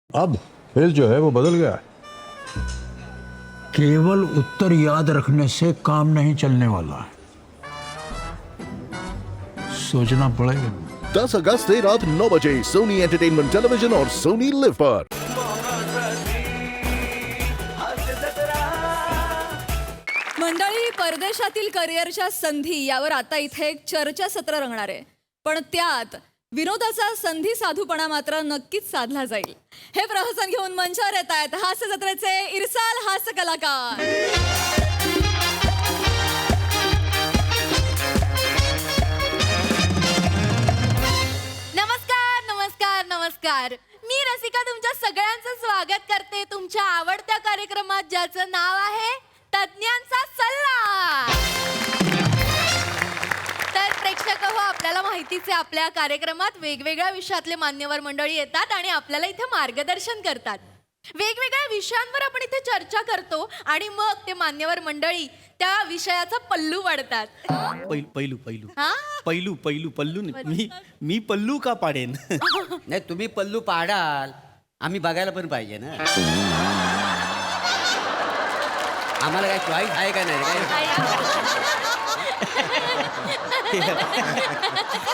अब खेल जो है वो बदल गया है। केवल उत्तर याद रखने से काम नहीं चलने वाला, सोचना पड़ेगा। 10 अगस्त से रात 9 बजे सोनी एंटरटेनमेंट टेलीविजन और सोनी लिव पर। मंडळी, परदेशातील करिअरच्या संधी यावर आता इथे एक चर्चासत्र रंगणार आहे, पण त्यात विनोदाचा संधी साधूपणा मात्र नक्कीच साधला जाईल. हे प्रहसन घेऊन मंचावर येत आहेत हास्य जत्रेचे इरसाल हास्य कलाकार. नमस्कार नमस्कार नमस्कार. मी रसिका तुमच्या सगळ्यांचं स्वागत करते तुमच्या आवडत्या कार्यक्रमात, ज्याचं नाव आहे तज्ञांचा सल्ला. तर प्रेक्षक हो, आपल्याला माहितीच आहे, आपल्या कार्यक्रमात वेगवेगळ्या विषयातले मान्यवर मंडळी येतात आणि आपल्याला इथे मार्गदर्शन करतात. वेगवेगळ्या विषयांवर आपण इथे चर्चा करतो आणि मग ते मान्यवर मंडळी त्या विषयाचा पल्लू वाढतात. पैलू पैलू हा? पैलू पैलू पल्लू नाही. मी पल्लू का पाडेन? नाही, तुम्ही पल्लू पाडाल, आम्ही बघायला पण पाहिजे ना. आम्हाला काय चॉईस आहे का नाही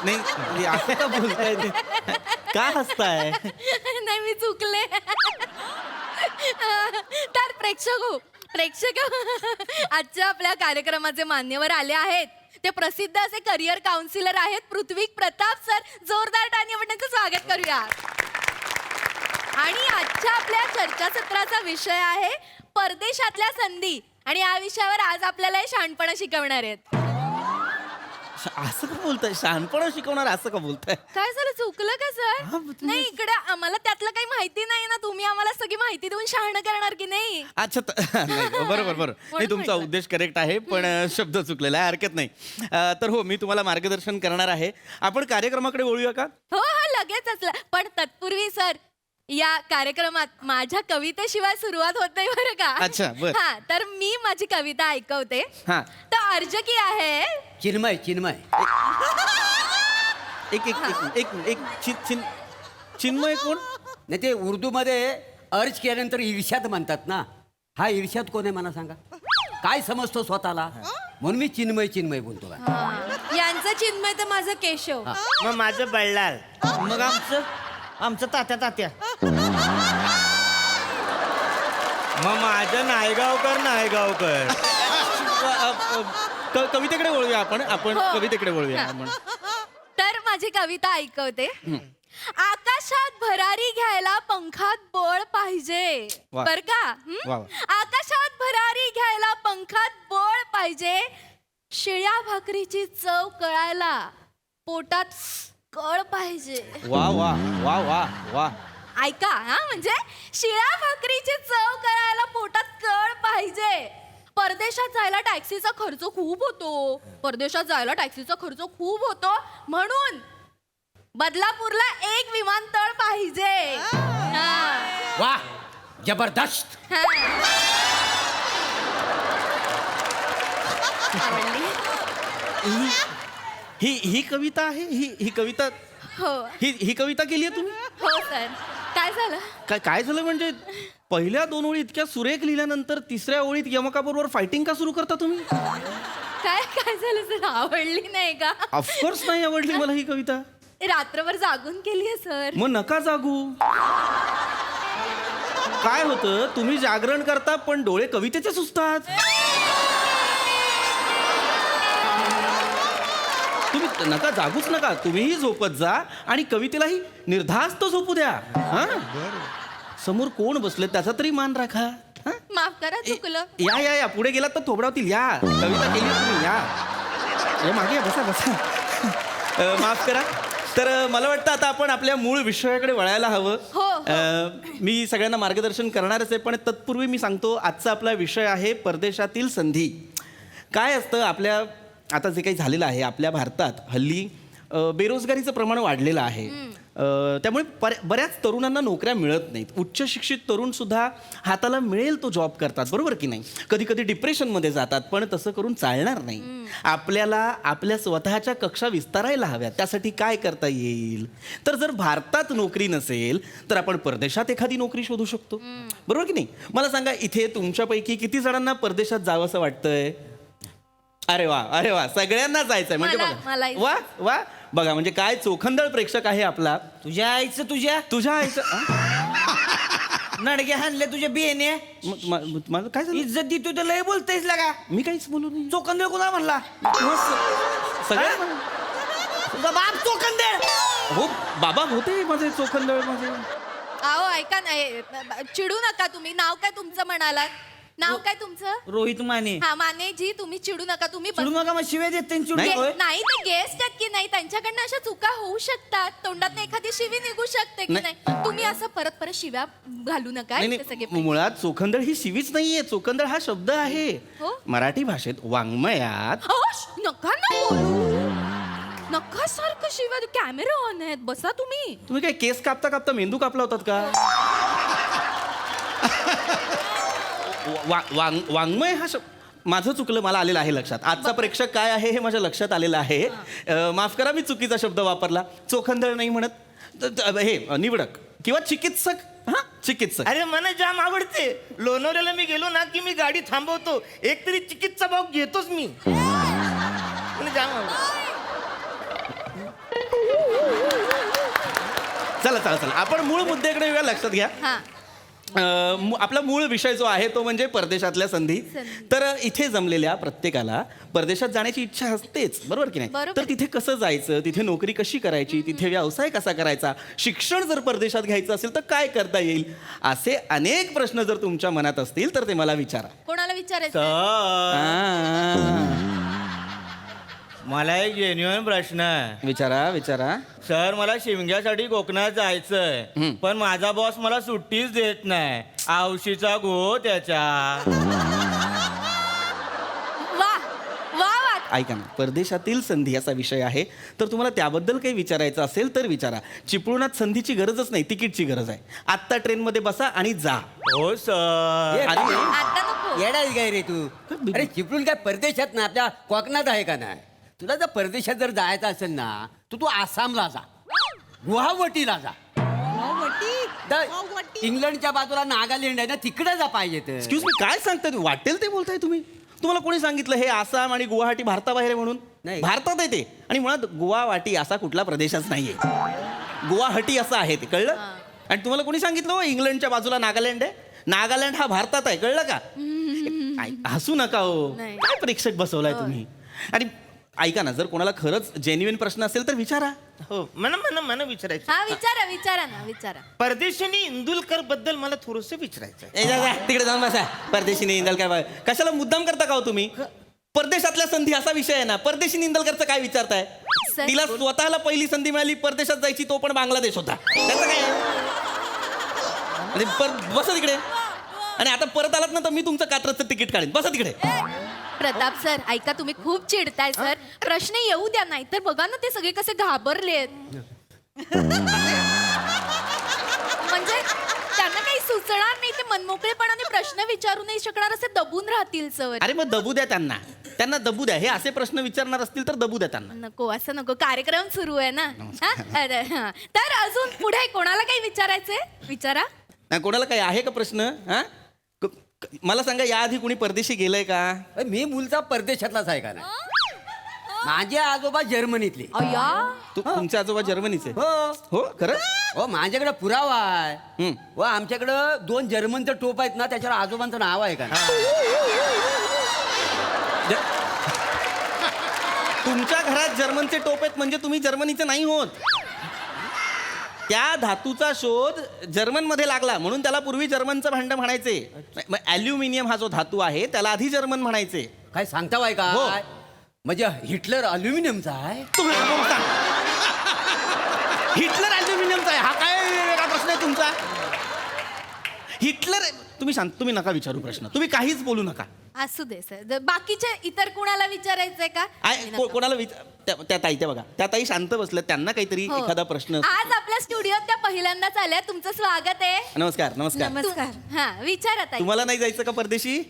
नाही असं का बोलताय ते? का हसताय? नाही, मी चुकले. तर प्रेक्षक आजच्या आपल्या कार्यक्रमाचे मान्यवर आले आहेत. ते प्रसिद्ध असे करिअर काउन्सिलर आहेत पृथ्वी प्रताप सर. जोरदार टाळी आपण त्यांचं स्वागत करूया. आणि आजच्या आपल्या चर्चासत्राचा विषय आहे परदेशातल्या संधी, आणि या विषयावर आज आपल्याला हे शहाणपणा शिकवणार आहेत. असं का बोलताय? शहाणपणा शिकवणार असं का बोलताय? काय झालं, चुकलं का सर? हा, मग तुम्ही- नाही, इकडे आम्हाला त्यातलं काही माहिती नाही ना. तुम्ही आम्हाला सगळी माहिती देऊन शहाणं करणार की नाही? अच्छा नाही, बरोबर नाही, तुमचा म्हटलं. उद्देश करेक्ट आहे, पण शब्द चुकलेला आहे, हरकत नाही. तर हो, मी तुम्हाला मार्गदर्शन करणार आहे. आपण कार्यक्रमाकडे वळूया का? हो हो, लगेच असलं. पण तत्पूर्वी सर, या कार्यक्रमात माझ्या कवितेशिवाय सुरुवात होत नाही बरं का. अच्छा, बरं. हा, तर मी माझी कविता ऐकवते. हा. तर अर्ज की आहे. चिन्मय एक एक एक एक एक चिन्मय कोण? नाही, ते उर्दूमध्ये अर्ज केल्यानंतर ईर्ष्यात म्हणतात ना. हा ईर्ष्यात कोण आहे मला सांगा? काय समजतो स्वतःला? म्हणून मी चिन्मय बोलतो का. यांचं चिन्मय तर माझं केशव. मग माझं बळलाल. मग आमचं तात्या. मग माझं नायगावकर. कवितेकडे वळूया आपण हो. कवितेकडे वळूया आपण. तर माझी कविता ऐकवते. आकाशात भरारी घ्यायला पंखात बळ पाहिजे. वा. बर का? वा. आकाशात भरारी घ्यायला पंखात बळ पाहिजे. शिळ्या भाकरीची चव कळायला पोटात कळ पाहिजे. वा वा वा वा वा. ऐका, हा, म्हणजे शिळ्या भाकरीची चव कळायला पोटात कळ पाहिजे. परदेशात जायला टॅक्सीचा खर्च खूप होतो, म्हणून बदलापूरला एक विमानतळ पाहिजे. हा. वा, जबरदस्त. हा. आवडली? ही कविता आहे? ही कविता हो ही कविता केली आहे तुम्ही? हो सर. काय झालं? काय झालं म्हणजे पहिल्या 2 ओळी इतक्या सुरेख लिहिल्यानंतर तिसऱ्या ओळीत यमकाबरोबर फायटिंग का सुरू करता तुम्ही? काय झालं सर? आवडली नाही का? ऑफकोर्स नाही आवडली मला ही कविता. रात्रभर जागून केली आहे सर. मग नका जागू. काय होतं, तुम्ही जागरण करता पण डोळे कवितेचे सुचतात. तुम्ही नका जागूच नका, तुम्हीही झोपत जा आणि कवितेलाही निर्धास्त झोपू द्या. हा, समोर कोण बसले त्याचा तरी मान राखा. हा? माफ करा, चुकलं. या पुढे गेलात तर थोबडावतील. या, कविता केली तुम्ही. या मागे या, बसा. माफ करा. तर मला वाटतं आता आपण आपल्या मूळ विषयाकडे वळायला हवं. हो. मी सगळ्यांना मार्गदर्शन करणारच आहे, पण तत्पूर्वी मी सांगतो आजचा आपला विषय आहे परदेशातील संधी. काय असतं, आपल्या आता जे काही झालेलं आहे आपल्या भारतात हल्ली बेरोजगारीचं प्रमाण वाढलेलं आहे. त्यामुळे बऱ्याच तरुणांना नोकऱ्या मिळत नाहीत. उच्च शिक्षित तरुण सुद्धा हाताला मिळेल तो जॉब करतात, बरोबर की नाही? कधी कधी डिप्रेशनमध्ये जातात, पण तसं करून चालणार नाही. आपल्याला आपल्या स्वतःच्या कक्षा विस्तारायला हव्यात. त्यासाठी काय करता येईल? तर जर भारतात नोकरी नसेल तर आपण परदेशात एखादी नोकरी शोधू शकतो, बरोबर की नाही? मला सांगा, इथे तुमच्यापैकी किती जणांना परदेशात जावं असं वाटतंय? अरे वा, सगळ्यांना जायचंय म्हणजे मलाही. बघा. वा बघा, म्हणजे काय चोखंदळ प्रेक्षक आहे आपला. तुझ्या आईचं तुझ्या आईचं नडगे हाणले तुझ्या बियेने माझं काय झालं? इज्जत देतो तर लय बोलतेस लागा. मी काहीच बोलू नाही. चोखंदळ कोणा म्हणला? सगळ्या तुझा बाप चोखंदळ. हो बाबा, होते माझे चोखंदळ माझे. अहो ऐका ना, चिडू नका तुम्ही. नाव काय तुमचं म्हणालात? नाव काय तुमचं? रोहित माने. हा माने जी, तुम्ही चिडू नका. तुम्ही चिडू नका, मग शिव्या देत चिडू नाही. होय? नाही, ते गेस्ट आहेत की नाही, त्यांच्याकडनं अशा चुका होऊ शकतात. तोंडात एखादी शिवी निघू शकते की नाही. नाही. तुम्ही असं परत परत शिव्या घालू नका. नाही इथे सगळे नाही, मुळात चोखंदळ ही शिवीच नाहीये. चोखंदळ हा शब्द आहे हो? मराठी भाषेत, वाङ्मयात. अहो, नका ना बोलू. नका सारखं शिव्या. कॅमेरा ऑन आहेत, बसा तुम्ही. तुम्ही काय केस कापता कापता मेंदू कापला होतात का? वाङ्मय हा शब्द माझं चुकलं, मला आलेलं आहे लक्षात. आजचा प्रेक्षक काय आहे हे माझ्या लक्षात आलेलं आहे. माफ करा, मी चुकीचा शब्द वापरला. चोखंदळ नाही म्हणत, हे निवडक किंवा चिकित्सक. हा, चिकित्सक. अरे मला जाम आवडते. लोणावळ्याला मी गेलो ना की मी गाडी थांबवतो, एक तरी चिकित्सा भाव घेतोच मी. मला जाम आवडतं. चला आपण मूळ मुद्द्याकडे येऊया. लक्षात घ्या, हा आपला मूळ विषय जो आहे तो म्हणजे परदेशातल्या संधी. तर इथे जमलेल्या प्रत्येकाला परदेशात जाण्याची इच्छा असतेच, बरोबर की नाही? बरोबर. तर तिथे कसं जायचं, तिथे नोकरी कशी करायची, तिथे व्यवसाय कसा करायचा, शिक्षण जर परदेशात घ्यायचं असेल तर काय करता येईल, असे अनेक प्रश्न जर तुमच्या मनात असतील तर ते मला विचारा. कोणाला विचारायचं? सर, आ, मला एक जेन्युइन प्रश्न आहे. विचारा. सर, मला शिमग्यासाठी कोकणात जायचंय, पण माझा बॉस मला सुट्टीच देत नाही. आवशीचा गो त्याच्या. वा ऐका ना, परदेशातील संधी असा विषय आहे, तर तुम्हाला त्याबद्दल काही विचारायचं असेल तर विचारा. चिपळूणात संधीची गरजच नाही, तिकीटची गरज आहे. आत्ता ट्रेनमध्ये बसा आणि जा. हो सर. ये, आणि आता नको. येडा आहे काय रे तू? अरे चिपळूण काय परदेशात ना, आपल्या कोकणात आहे का नाही? तुला जर परदेशात जर जायचं असेल ना, तू आसामला जा, गुवाहाटीला जा. इंग्लंडच्या बाजूला नागालँड आहे ना, तिकडे जा पाहिजे तर. एक्सक्यूज मी, काय सांगताय तुम्ही? वाटेल ते बोलताय तुम्ही. तुम्हाला कोणी सांगितलं हे आसाम आणि गुवाहाटी भारताबाहेर आहे म्हणून? नाही. भारतात आहे ते. आणि मुळात गुवाहाटी असा कुठला प्रदेशच नाहीये. गुवाहाटी असं आहे ते, कळलं? आणि तुम्हाला कोणी सांगितलं हो इंग्लंडच्या बाजूला नागालँड आहे? नागालँड हा भारतात आहे, कळलं का? हसू नका हो. नाही. काय प्रेक्षक बसवलाय तुम्ही? आणि ऐका ना, जर कोणाला खरंच जेन्युइन प्रश्न असेल तर विचारा. हो, मला विचारायचं. हा विचारा. परदेशानी इंदुलकर बद्दल मला थोडस विचारायचं. तिकडे जाऊन बसा. परदेशी इंदलकर कशाला मुद्दाम करता का हो तुम्ही? परदेशातल्या संधी असा विषय आहे ना, परदेशी इंदलकरचं काय विचारताय? सर, तिला स्वतःला पहिली संधी मिळाली परदेशात जायची, तो पण बांगलादेश होता. त्याचं काय म्हणजे बसा तिकडे. आणि आता परत आलात ना तर मी तुमचं कात्रचं तिकीट काढेन. बसा तिकडे. प्रताप सर, ऐका, तुम्ही खूप चिडताय सर. प्रश्न येऊ द्या, नाही तर बघा ना ते सगळे कसे घाबरलेत. म्हणजे त्यांना काही सुचणार नाही, ते मनमोकळेपणाने प्रश्न विचारू नाही शकणार, असे दबून राहतील सर. अरे मग दबू द्या त्यांना दबू द्या. हे असे प्रश्न विचारणार असतील तर दबू द्या त्यांना. नको, असं नको. कार्यक्रम सुरू आहे ना. हा? अरे, हा. तर अजून पुढे कोणाला काही विचारायचंय? विचारा. कोणाला काही आहे का प्रश्न? हा, मला सांगा, याआधी कुणी परदेशी गेलंय का? मी मूलचा परदेशातलाच आहे का नाही? माझे आजोबा जर्मनीतले. अय्या, तुमचे आजोबा जर्मनीचे? हो हो, खरं? हो, माझ्याकडे पुरावा आहे. हो, आमच्याकडं 2 जर्मनचं टोप आहेत ना, त्याच्यावर आजोबांचं नाव आहे का नाही? तुमच्या घरात जर्मनचे टोप आहेत म्हणजे तुम्ही जर्मनीचे नाही होत. त्या धातूचा शोध जर्मनमध्ये लागला म्हणून त्याला पूर्वी जर्मनचं भांड म्हणायचे. ॲल्युमिनियम हा जो धातू आहे त्याला आधी जर्मन म्हणायचे. काय सांगता बाय का? हो. म्हणजे हिटलर अल्युमिनियमचा आहे? हिटलर ॲल्युमिनियमचा आहे? हा काय वेगळा प्रश्न आहे तुमचा? हिटलर तुम्ही नका विचारू प्रश्न. तुम्ही काहीच बोलू नका. असू दे सर बाकीचे इतर कुणाला विचारायचंय का कोणाला त्या ताई त्या बघा त्या ताई शांत बसल्या त्यांना काहीतरी हो. एखादा प्रश्न आज आपल्या स्टुडिओत त्या पहिल्यांदाच आल्या तुमचं स्वागत आहे नमस्कार नमस्कार हा विचारा ताई तुम्हाला नाही जायचं का परदेशी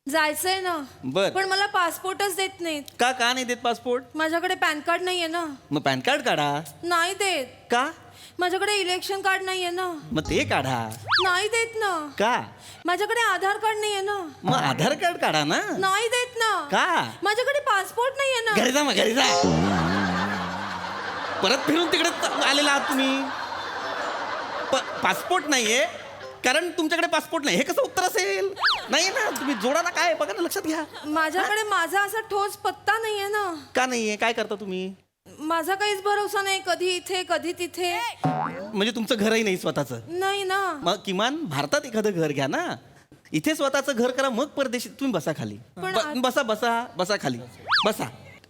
जायचंय ना बर. पण मला पासपोर्टच देत नाहीत का नाही देत पासपोर्ट माझ्याकडे पॅन कार्ड नाहीये ना मग पॅन कार्ड काढा नाही देत का माझ्याकडे इलेक्शन कार्ड नाहीये ना मग ते काढा नाही देत ना का माझ्याकडे आधार कार्ड नाहीये ना मग आधार कार्ड काढा ना नाही देत ना का माझ्याकडे पासपोर्ट नाहीये ना घरी जा मग घरी जा परत फिरून तिकडे आलेला आहात तुम्ही पासपोर्ट नाहीये कारण तुमच्याकडे पासपोर्ट नाही हे कसं उत्तर असेल नाही ना तुम्ही जोडा ना काय बघा ना लक्षात घ्या माझ्याकडे माझा असा ठोस पत्ता नाहीये ना का नाहीये काय करता तुम्ही माझा काहीच भरोसा नाही कधी इथे कधी तिथे म्हणजे तुमचं घरही नाही स्वतःचं नाही ना मग किमान भारतात एखादं घर घ्या ना इथे स्वतःचं घर करा मग परदेशी तुम्ही बसा खाली बसा बसा बसा खाली बसा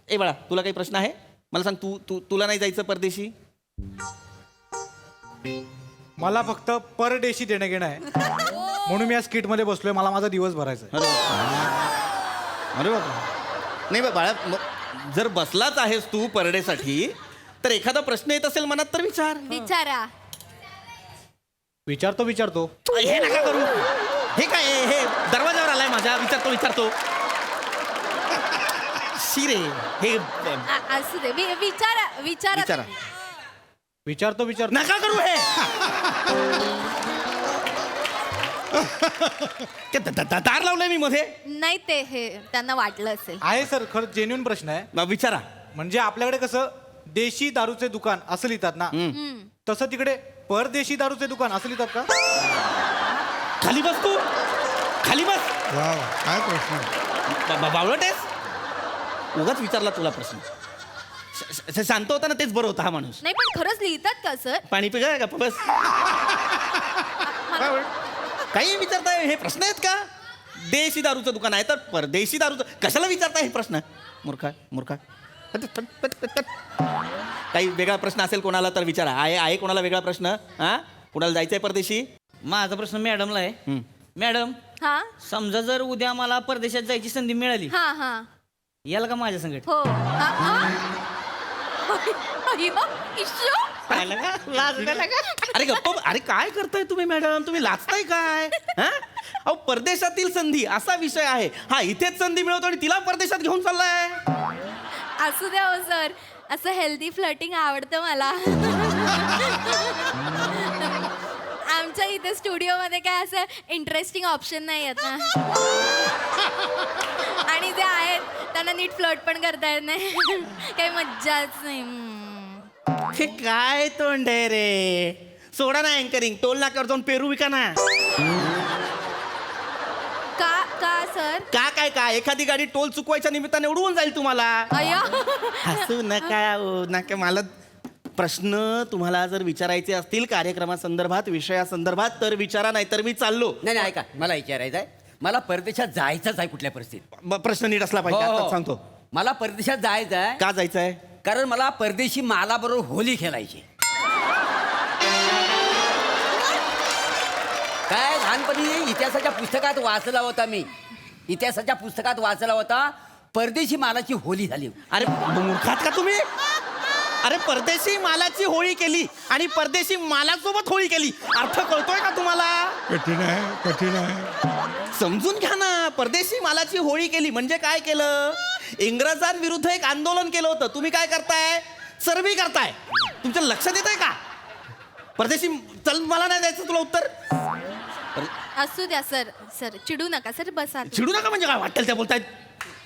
ए बाळा तुला काही प्रश्न आहे मला सांग तुला नाही जायचं परदेशी मला फक्त पर डेशी देणं घेणं आहे म्हणून मी या स्किट मध्ये बसलोय मला माझा दिवस भरायचा आहे. अरे बाबा नाही बाळा जर बसलाच आहेस तू परडेसाठी तर एखादा प्रश्न येत असेल मनात तर विचारा विचारतो हे नका करू हे काय आहे? हे दरवाजावर आलाय माझ्या विचारतो शिरे हे असू दे विचारा विचारतो नका करू हे दार लावलंय मी मध्ये नाही ते हे त्यांना वाटलं असेल आहे सर खरं जेन्युइन प्रश्न आहे मग विचारा म्हणजे आपल्याकडे कसं देशी दारूचे दुकान असं लिहितात ना तसं तिकडे परदेशी दारूचे दुकान असं लिहितात का खाली बस तू खाली बस वा वा, काय प्रश्न बावळट आहेस उगाच विचारला तुला प्रश्न शांत होता ना तेच बरं होता हा माणूस नाही पण खरंच लिहितात का सर पाणी पिका का बस काही विचारताय हे प्रश्न आहेत का देशी दारूचं दुकान आहे तर परदेशी दारूचं कशाला विचारताय हे प्रश्न मूर्खा काही वेगळा प्रश्न असेल कोणाला तर विचारा आहे कोणाला वेगळा प्रश्न हा कोणाला जायचंय परदेशी माझा प्रश्न मॅडमला आहे मॅडम हा समजा जर उद्या मला परदेशात जायची संधी मिळाली हा याल का माझ्या संगत हो अय्यो, इश्शो. अरे गप्प अरे काय करताय तुम्ही मॅडम तुम्ही लाजताय काय हा अहो परदेशातील संधी असा विषय आहे हा इथेच संधी मिळवतो आणि तिला परदेशात घेऊन चाललाय असू द्या हो सर असं हेल्दी फ्लटिंग आवडतं मला आमच्या इथे स्टुडिओमध्ये काय असं इंटरेस्टिंग ऑप्शन नाही आहेत ना आणि जे आहेत त्यांना नीट फ्लट पण करता येत नाही काही मज्जाच नाही हे काय तोंड आहे रे सोडा ना अँकरिंग टोल नाक्यावर जाऊन पेरू विका ना का सर काय एखादी गाडी टोल चुकवायच्या निमित्ताने उडवून जाईल तुम्हाला अय्या हसू नका मला प्रश्न तुम्हाला जर विचारायचे असतील कार्यक्रमासंदर्भात विषयासंदर्भात तर विचारा नाही तर मी चाललो नाही ऐका मला विचारायचं आहे मला परदेशात जायचंच आहे कुठल्या परिस्थितीत प्रश्न नीट असला पाहिजे हो, आता हो. सांगतो मला परदेशात जायचं आहे का जायचंय कारण मला परदेशी मालाबरोबर होली खेळायची काय लहानपणी इतिहासाच्या पुस्तकात वाचला होता मी इतिहासाच्या पुस्तकात वाचला होता परदेशी मालाची होली झाली अरे मूर्खात का तुम्ही अरे परदेशी मालाची होळी केली आणि परदेशी मालासोबत होळी केली अर्थ कळतोय का तुम्हाला कठीण आहे समजून घ्या ना परदेशी मालाची होळी केली म्हणजे काय केलं इंग्रजांविरुद्ध एक आंदोलन केलं होतं तुम्ही काय करताय सर्वी करताय तुमच्या लक्षात येत आहे का परदेशी चल मला नाही द्यायचं तुला उत्तर असू द्या सर चिडू नका सर बसा चिडू नका म्हणजे काय वाटेल त्या बोलतायत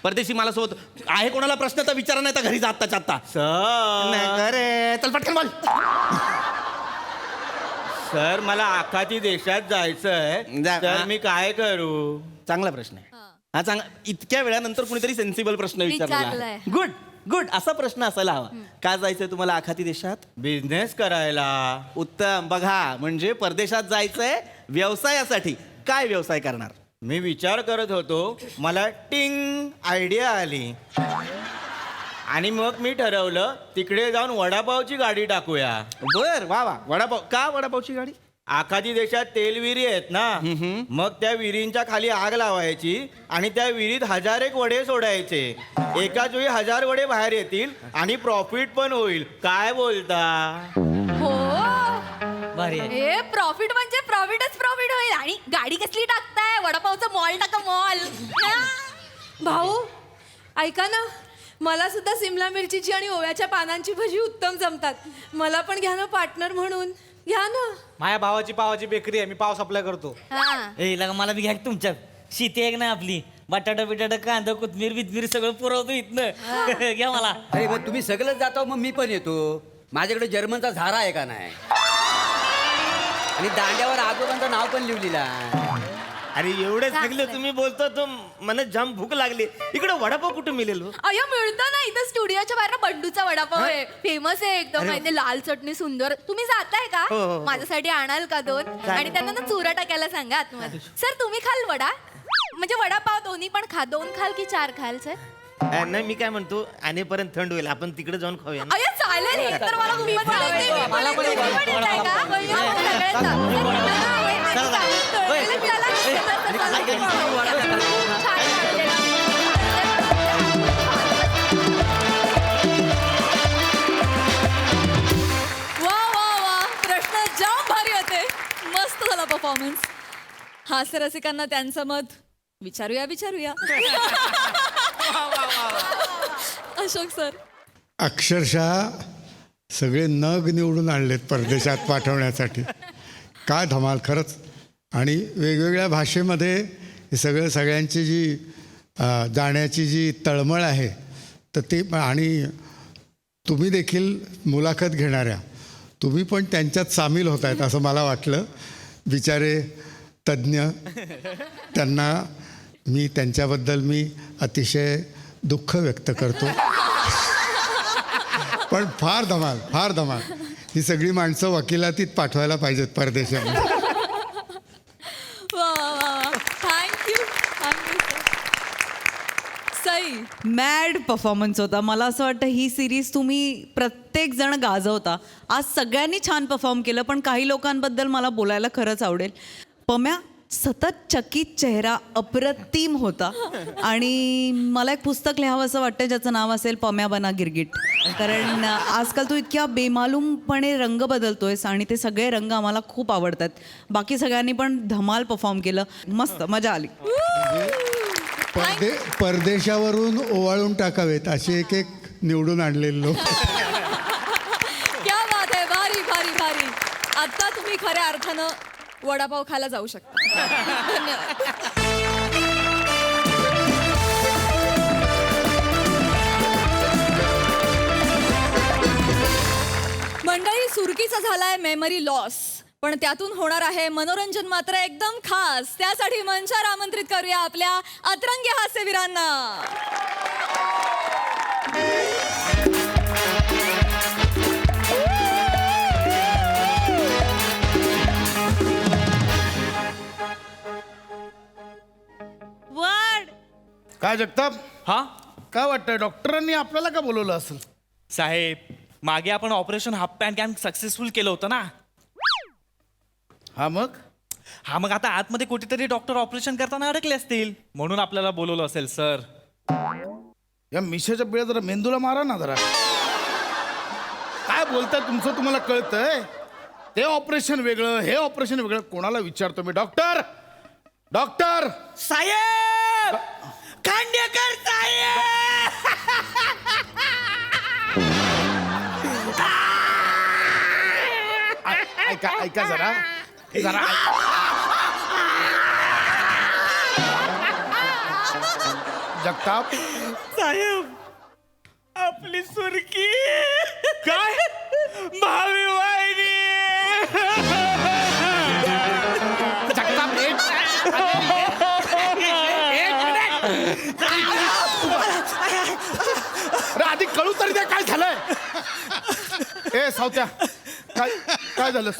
परदेशी मालासोबत आहे कोणाला प्रश्न तर विचारा नाही तर घरी जा आत्ताच्या आत्ता अरे चल पटकन बोल सर मला आखाती देशात जायचंय जा. तर मी काय करू चांगला प्रश्न आहे हा चांगला इतक्या वेळानंतर कुणीतरी सेन्सिबल प्रश्न विचारला विचारलाय. गुड असा प्रश्न असायला हवा का जायचंय तुम्हाला आखाती देशात बिझनेस करायला उत्तम बघा म्हणजे परदेशात जायचंय व्यवसायासाठी काय व्यवसाय करणार मी विचार करत होतो मला टिंग आयडिया आली आणि मग मी ठरवलं तिकडे जाऊन वडापावची गाडी टाकूया बर वा वडापाव का वडापावची गाडी आखाती देशात तेल विहिरी आहेत ना, मग त्या विहिरींच्या खाली आग लावायची आणि त्या विहिरीत 1000 एक वडे सोडायचे. एकाच वेळी 1000 वडे बाहेर येतील आणि प्रॉफिट पण होईल. काय बोलता? हो भारी आहे. हे प्रॉफिट म्हणजे प्रॉफिटच प्रॉफिट होईल. आणि गाडी कसली टाकताय? वडापावचा मॉल टाका, मॉल. भाऊ ऐका ना, मला सुद्धा सिमला मिरचीची आणि ओव्याच्या पानांची भजी उत्तम जमतात. मला पण घ्या ना पार्टनर म्हणून. घ्या ना. माझ्या भावाची पावाची बेकरी आहे, मी पाव सप्लाय करतो. हा. लगा मला बी घ्या तुमच्यात. शेती आहे ना आपली, बटाटा बिटाटा कांदा कोथमीर बिथमीर सगळं पुरवतो इथनं. घ्या मला. अरे मग तुम्ही सगळंच जाता मग मी पण येतो. माझ्याकडे जर्मनचा झारा आहे का नाही, आणि दांड्यावर आजोबांचं नाव पण लिहिलेलं आहे. अरे एवढे सगळे तुम्ही बोलतो तर मला जाम भूक लागली. इकडे वडापाव कुठे मिळेल हो? अय्या मिळतं ना इथं स्टुडिओच्या बाहेर बंडूचा वडापाव आहे. फेमस आहे एकदम. माहिती लाल चटणी सुंदर. तुम्ही जाताय का? हो, हो. माझ्यासाठी आणाल का 2? आणि त्यांना ना चुरा टाकायला सांगा आतमध्ये. सर तुम्ही खाल वडा? म्हणजे वडापाव दोन्ही पण खा. 2 खाल की 4 खाल सर? नाही मी काय म्हणतो, आणेपर्यंत थंड होईल, आपण तिकडे जाऊन खाऊया ना. अय्या चालेल. हे तर मला खूपच आवडते. मला पण येत आहे का? सगळेच वा वा वा, प्रश्न जाम भारी होते. मस्त झाला परफॉर्मन्स. हास्य रसिकांना त्यांचं मत विचारूया. अशोक सर. अक्षरशः सगळे नग निवडून आणलेत परदेशात पाठवण्यासाठी. काय धमाल खरंच. आणि वेगवेगळ्या भाषेमध्ये हे सगळ्यांची जी जाण्याची जी तळमळ आहे तर ते, आणि तुम्ही देखील मुलाखत घेणाऱ्या तुम्ही पण त्यांच्यात सामील होत आहेत असं मला वाटलं. बिचारे तज्ज्ञ, त्यांना मी त्यांच्याबद्दल मी अतिशय दुःख व्यक्त करतो. पण फार धमाल. ही सगळी माणसं वकिलातीत पाठवायला पाहिजेत परदेशामध्ये. वा वा वा, थँक्यू सई. मॅड परफॉर्मन्स होता. मला असं वाटतं ही सिरीज तुम्ही प्रत्येक जण गाजवता. आज सगळ्यांनी छान परफॉर्म केलं, पण काही लोकांबद्दल मला बोलायला खरंच आवडेल. पम्या सतत चकित चेहरा अप्रतिम होता. आणि मला एक पुस्तक लिहावं असं वाटतं ज्याचं नाव असेल पम्या बना गिरगिट. कारण आजकाल तू इतक्या बेमालूमपणे रंग बदलतोयस आणि ते सगळे रंग आम्हाला खूप आवडतात. बाकी सगळ्यांनी पण धमाल परफॉर्म केलं. मस्त मजा आली. परदेशावरून ओवाळून टाकावेत असे एक निवडून आणलेले लोक. क्या बात आहे. भारी. आता तुम्ही खऱ्या अर्थानं वडापाव खायला जाऊ शकता. धन्यवाद. मंडळी, सुरकीचा झालाय मेमरी लॉस, पण त्यातून होणार आहे मनोरंजन मात्र एकदम खास. त्यासाठी मंचावर आमंत्रित करूया आपल्या अतरंगी हास्यवीरांना. काय जगताप, हा काय वाटतंय डॉक्टरांनी आपल्याला का बोलवलं असेल? साहेब, मागे आपण operation half pant camp successful केलं होतं ना. हा मग आता आतमध्ये कुठेतरी डॉक्टर ऑपरेशन करताना अडकले असतील, म्हणून आपल्याला बोलवलं असेल सर. या मिशाच्या पिळ्या जरा मेंदूला मारा ना जरा. काय बोलताय तुमचं तुम्हाला कळतंय? ते ऑपरेशन वेगळं, हे ऑपरेशन वेगळं. कोणाला विचारतो मी? डॉक्टर साहेब, खांडेकर साहेब. ऐका जरा जगताप साहेब, आपली सुरकी काय भावी वाहिनी. जगताप आधी कळू तरी द्या काय झालंय. ए सावत्या, काय झालं?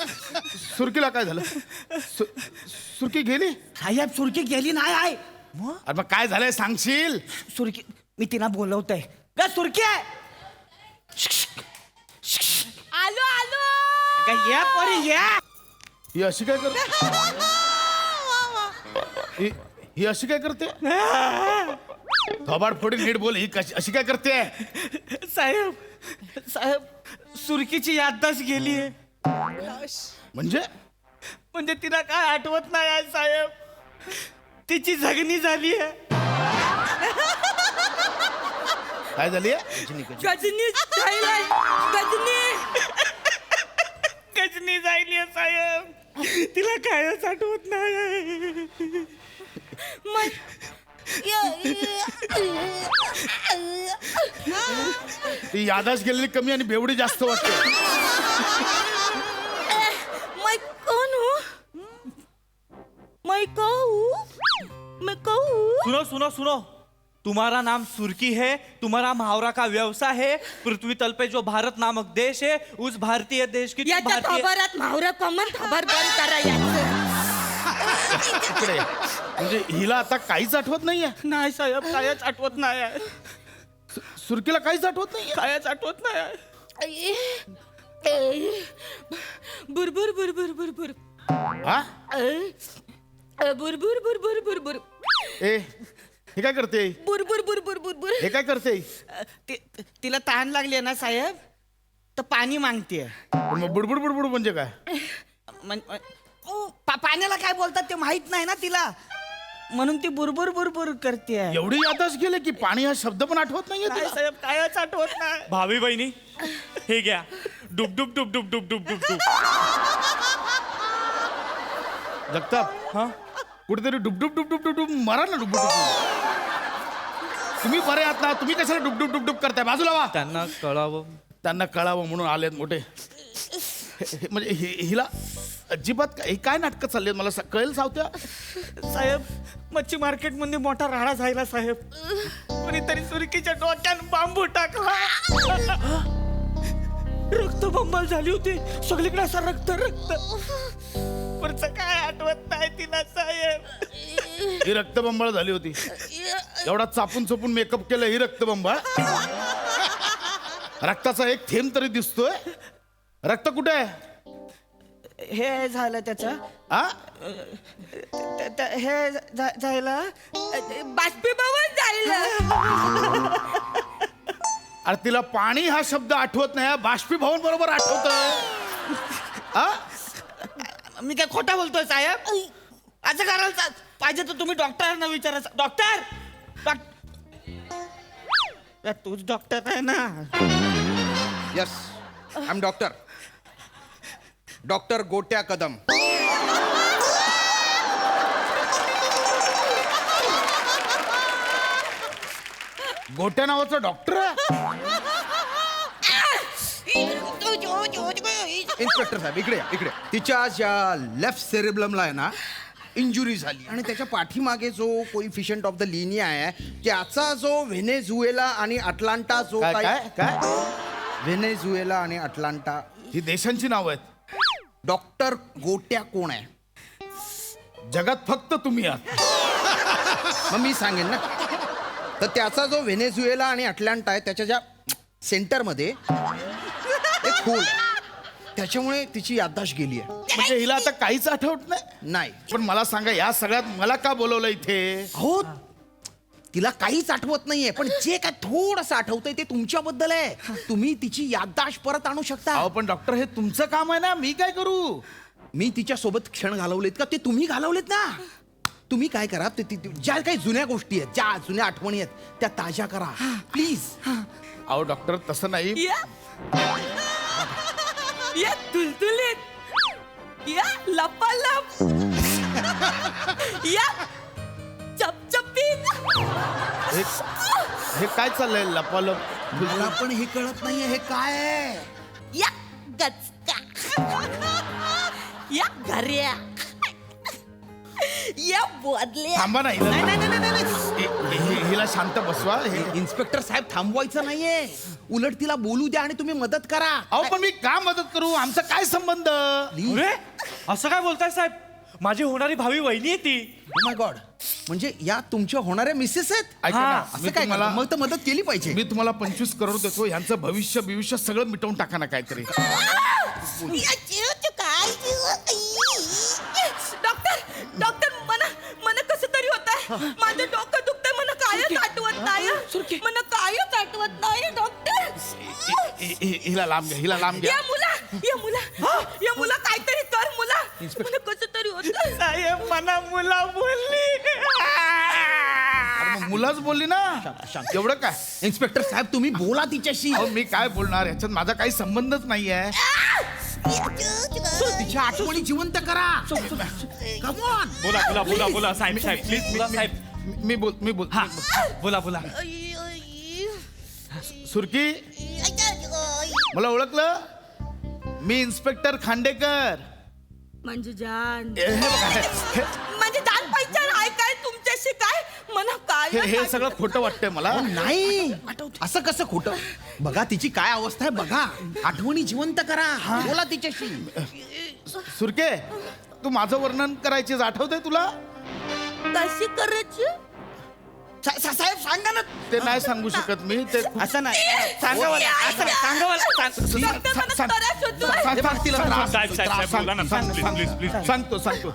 सुरकीला काय झालं? सुरकी गेली? साहेब, सुरकी गेली नाही आहे. अरे मग काय झालंय सांगशील? सुरकी, मी तिला बोलवतोय का? सुरकी आहे. आलो या परी या. ही अशी काय करते ही अशी काय करते थोबाड फोडी नीट बोल ही अशी काय करते साहेब साहेब सुरकीची याददाश्त गेलीये. म्हणजे म्हणजे तिला काय आठवत नाही आहे साहेब. तिची जगणी झाली आहे. काय झाली गजनी जायली आहे साहेब. तिला कायच आठवत नाही. ती यादाश गेलेली कमी आणि बेवडी जास्त वाटते. मैं कौन हूँ? मैं कहूँ? सुनो सुनो सुनो, तुम्हारा नाम सुर्की है, तुम्हारा मुहावरा का व्यवसाय है. पृथ्वी तल पे जो भारत नामक देश है, उस भारतीय देश की भारतीय मावरा कमन खबर बंद करा इकडे या. म्हणजे हिला आता काहीच आठवत नाहीये. नाही साहेब, कायच आठवत नाही आहे. सुरकीला काहीच आठवत नाहीये. कायच आठवत नाही आहे. बुरबुर बुरबुर बुरबुर हा बुरबुर बुरबुर बुरबुर ए हे काय करते बुरबुर बुरबुर बुरबुर हे काय करते तिला तहान लागली आहे ना साहेब, तर पाणी मागते. मग बुडबुड बुडबुड म्हणजे काय पाण्याला काय बोलतात ते माहित नाही ना तिला, म्हणून ती बुरबुर बुरबुर करते. एवढी यादाश गेले की पाणी हा शब्द पण आठवत नाहीये तुला? साहेब कायच आठवत नाही. भावी बहिणी हे घ्या. डुब डुब डुब डुब डुब डुब डुब डुब. जगताप हा कुठेतरी डुबडुब डुबडुब डुबडुब मरा ना डुबडुब तुम्ही बरे आहात ना? तुम्ही कशाला डुबडुब डुबडुब करताय? बाजूला वा. त्यांना कळावं. त्यांना कळावं म्हणून आलेत मोठे. म्हणजे हिला अजिबात काय नाटकं चालली आहेत मला कळेल सावत्या. साहेब मच्छी मार्केट मध्ये मोठा राडा झाला साहेब. कोणीतरी सुरकीच्या डोक्यात बांबू टाकला. रक्तबंबाळ झाली होती सगळीकडे, असं रक्त रक्त. पुढचं काय आठवत नाही तिला साहेब. ही रक्तबंबाळ झाली होती. एवढा चापून चोपून मेकअप केलं ही रक्तबंबाळ. रक्ताचा एक थेंब तरी दिसतोय. रक्त कुठे आहे? हे झालं त्याचं हे झालं बाष्पीभवन झालं. अरे तिला पाणी हा शब्द आठवत नाही, बाष्पीभवन बरोबर आठवतोय. मी काय खोटा बोलतोय साहेब? असं करायला पाहिजे तर तुम्ही डॉक्टरांना विचारा. डॉक्टर तूच डॉक्टर आहे ना? यस आय एम डॉक्टर गोट्या कदम. गोट्या नावाचा डॉक्टर. इन्स्पेक्टर साहेब इकडे इकडे. तिच्या ज्या लेफ्ट सेरेब्लमला आहे ना इंजुरी झाली आणि त्याच्या पाठीमागे जो कोइफिशियंट ऑफ द लिनिया आहे त्याचा जो व्हेनेझुएला आणि अटलांटा जो काय काय व्हेनेझुएला आणि अटलांटा ही देशांची नाव आहेत. डॉक्टर गोट्या कोण आहे? जगात फक्त तुम्ही आहात. मग मी सांगेन ना. तर त्याचा जो व्हेनेझुएला आणि अटलांटा आहे त्याच्या ज्या सेंटरमध्ये एक खोल आहे. त्याच्यामुळे तिची याददाश्त गेली आहे. म्हणजे हिला आता काहीच आठवत नाही. पण मला सांगा या सगळ्यात मला का बोलवलं इथे? हो तिला काहीच आठवत नाहीये, पण जे काय थोडंसं आठवतंय ते तुमच्याबद्दल आहे. तुम्ही तिची याददाश्त परत आणू शकता. अहो पण डॉक्टर हे तुमचं काम आहे ना, मी काय करू? मी तिच्या सोबत क्षण घालवलेत का ते तुम्ही घालवलेत ना. तुम्ही काय करा ज्या काही जुन्या गोष्टी आहेत, ज्या जुन्या आठवणी आहेत त्या ताज्या करा प्लीज. अहो डॉक्टर तसं नाही. या तुलतुलीत, या लपालप, या चपचपीत. हे काय चाललंय लपालप? मला पण हे कळत नाहीये हे काय आहे. या गचका, या घर्या, या बदल्या. थांबा ना हिला शांत बसवा. इन्स्पेक्टर साहेब थांबवायचं नाहीये, उलट तिला बोलू द्या आणि तुम्ही मदत करा. अहो पण मी का मदत करू? आमचा काय संबंध? अरे असं काय बोलताय साहेब? माझी होणारी भावी वहिनी आहे ती. Oh my God. म्हणजे या तुमच्या होणाऱ्या मिसेस आहेत? ऐका ना, असं काय मला मग तर मदत केली पाहिजे. मी तुम्हाला 25 करोड देतो. यांचं भविष्य सगळं मिटवून टाका ना काहीतरी. माझं डोकं दुखतंय मला कायच आठवत नाही मला कायच आठवत नाही डॉक्टर हिला लांब घ्या, हिला लांब घ्या. या मुला काहीतरी कर मुला मला कसं तरी होत साहेब मला मुला बोलली. अरे मग मुलाच बोलली ना. एवढं काय इन्स्पेक्टर साहेब तुम्ही बोला तिच्याशी. अहो, मी काय बोलणार, याच्यात माझा काही संबंधच नाहीये. तिच्या आठवणी जिवंत करा. Come on. बोला साहेब प्लीज बोला साहेब. मी बोल बोला सुरकी, मला ओळखलं? मी इन्स्पेक्टर खांडेकर. म्हणजे जान हे बघा, म्हणजे जान पहिचान आहे काय तुमच्याशी काय मला काय हे सगळं खोटं वाटतंय मला. नाही असं कसं खोटं. बघा तिची काय अवस्था आहे बघा. आठवणी जिवंत करा. बोला तिच्याशी. सुरके, तू माझं वर्णन करायचीच, आठवतंय तुला? कशी करायची साहेब सांगा ना. ते नाही सांगू शकत मी. ते असं नाही सांगा मला, असं नाही, सांगा मला, सांगतो.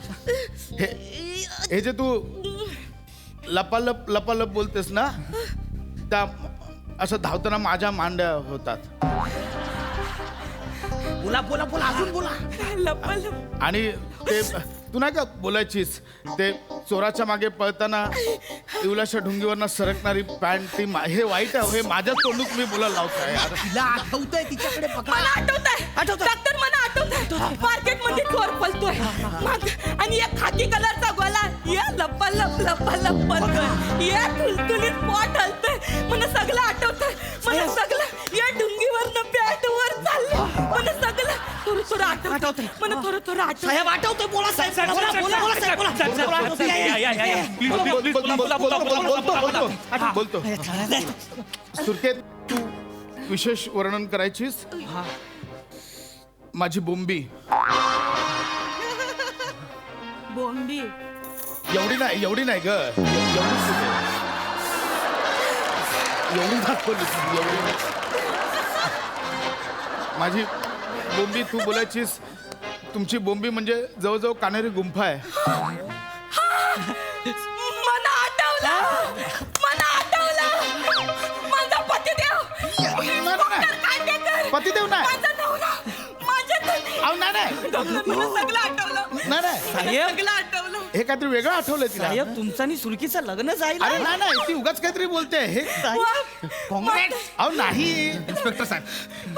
हे जे तू लपालप बोलतेस ना, त्या असं धावताना माझ्या मांड्या होतात. बोला अजून बोला. आणि ते तू नाही का बोलायचीस, ते चोराच्या मागे पळताना इवलाच्या ढुंगीवरनं सरकणारी पॅन्ट, हे वाईट आहे. हे माझ्या तोंडूत मी बोलायला लावतोय. तिला आठवतंय तिच्याकडे बघा. मला आठवतंय डॉक्टर मला आठवतंय मार्केटमध्ये चोर पलतोय आणि एक खाकी कलरचा गोला या लप्पा पलतोय या तुलतुलीत पोट हलतोय मला सगळं आठवतंय. मला सगळं या ढुंगीवरनं पॅन्ट वर चाललंय मला सगळं थोडं आठवतंय. मला थोडं आठवतंय. साहेब आठवतंय. बोला साहेब. बोलतो. सुरके, तू विशेष वर्णन करायचीस. माझी बोंबी एवढी नाही ग. एवढी दाखवली एवढी. माझी बोंबी तू बोलायचीस. तुमची बोंबी म्हणजे जवळजवळ कानेरी गुंफा आहे. मला आठवलं माझा पतिदेव पतिदेव नाही. माझा नवरा माझ्या अहो, नाही. मला सगळं आठवलं. सगळं आठवलं. हे काहीतरी वेगळं आठवलंय तिला. साहेब तुमचं आणि सुरकीचं लग्न जाईल. अरे नाही, ती उगाच काहीतरी बोलते. हे अहो नाही. इन्स्पेक्टर साहेब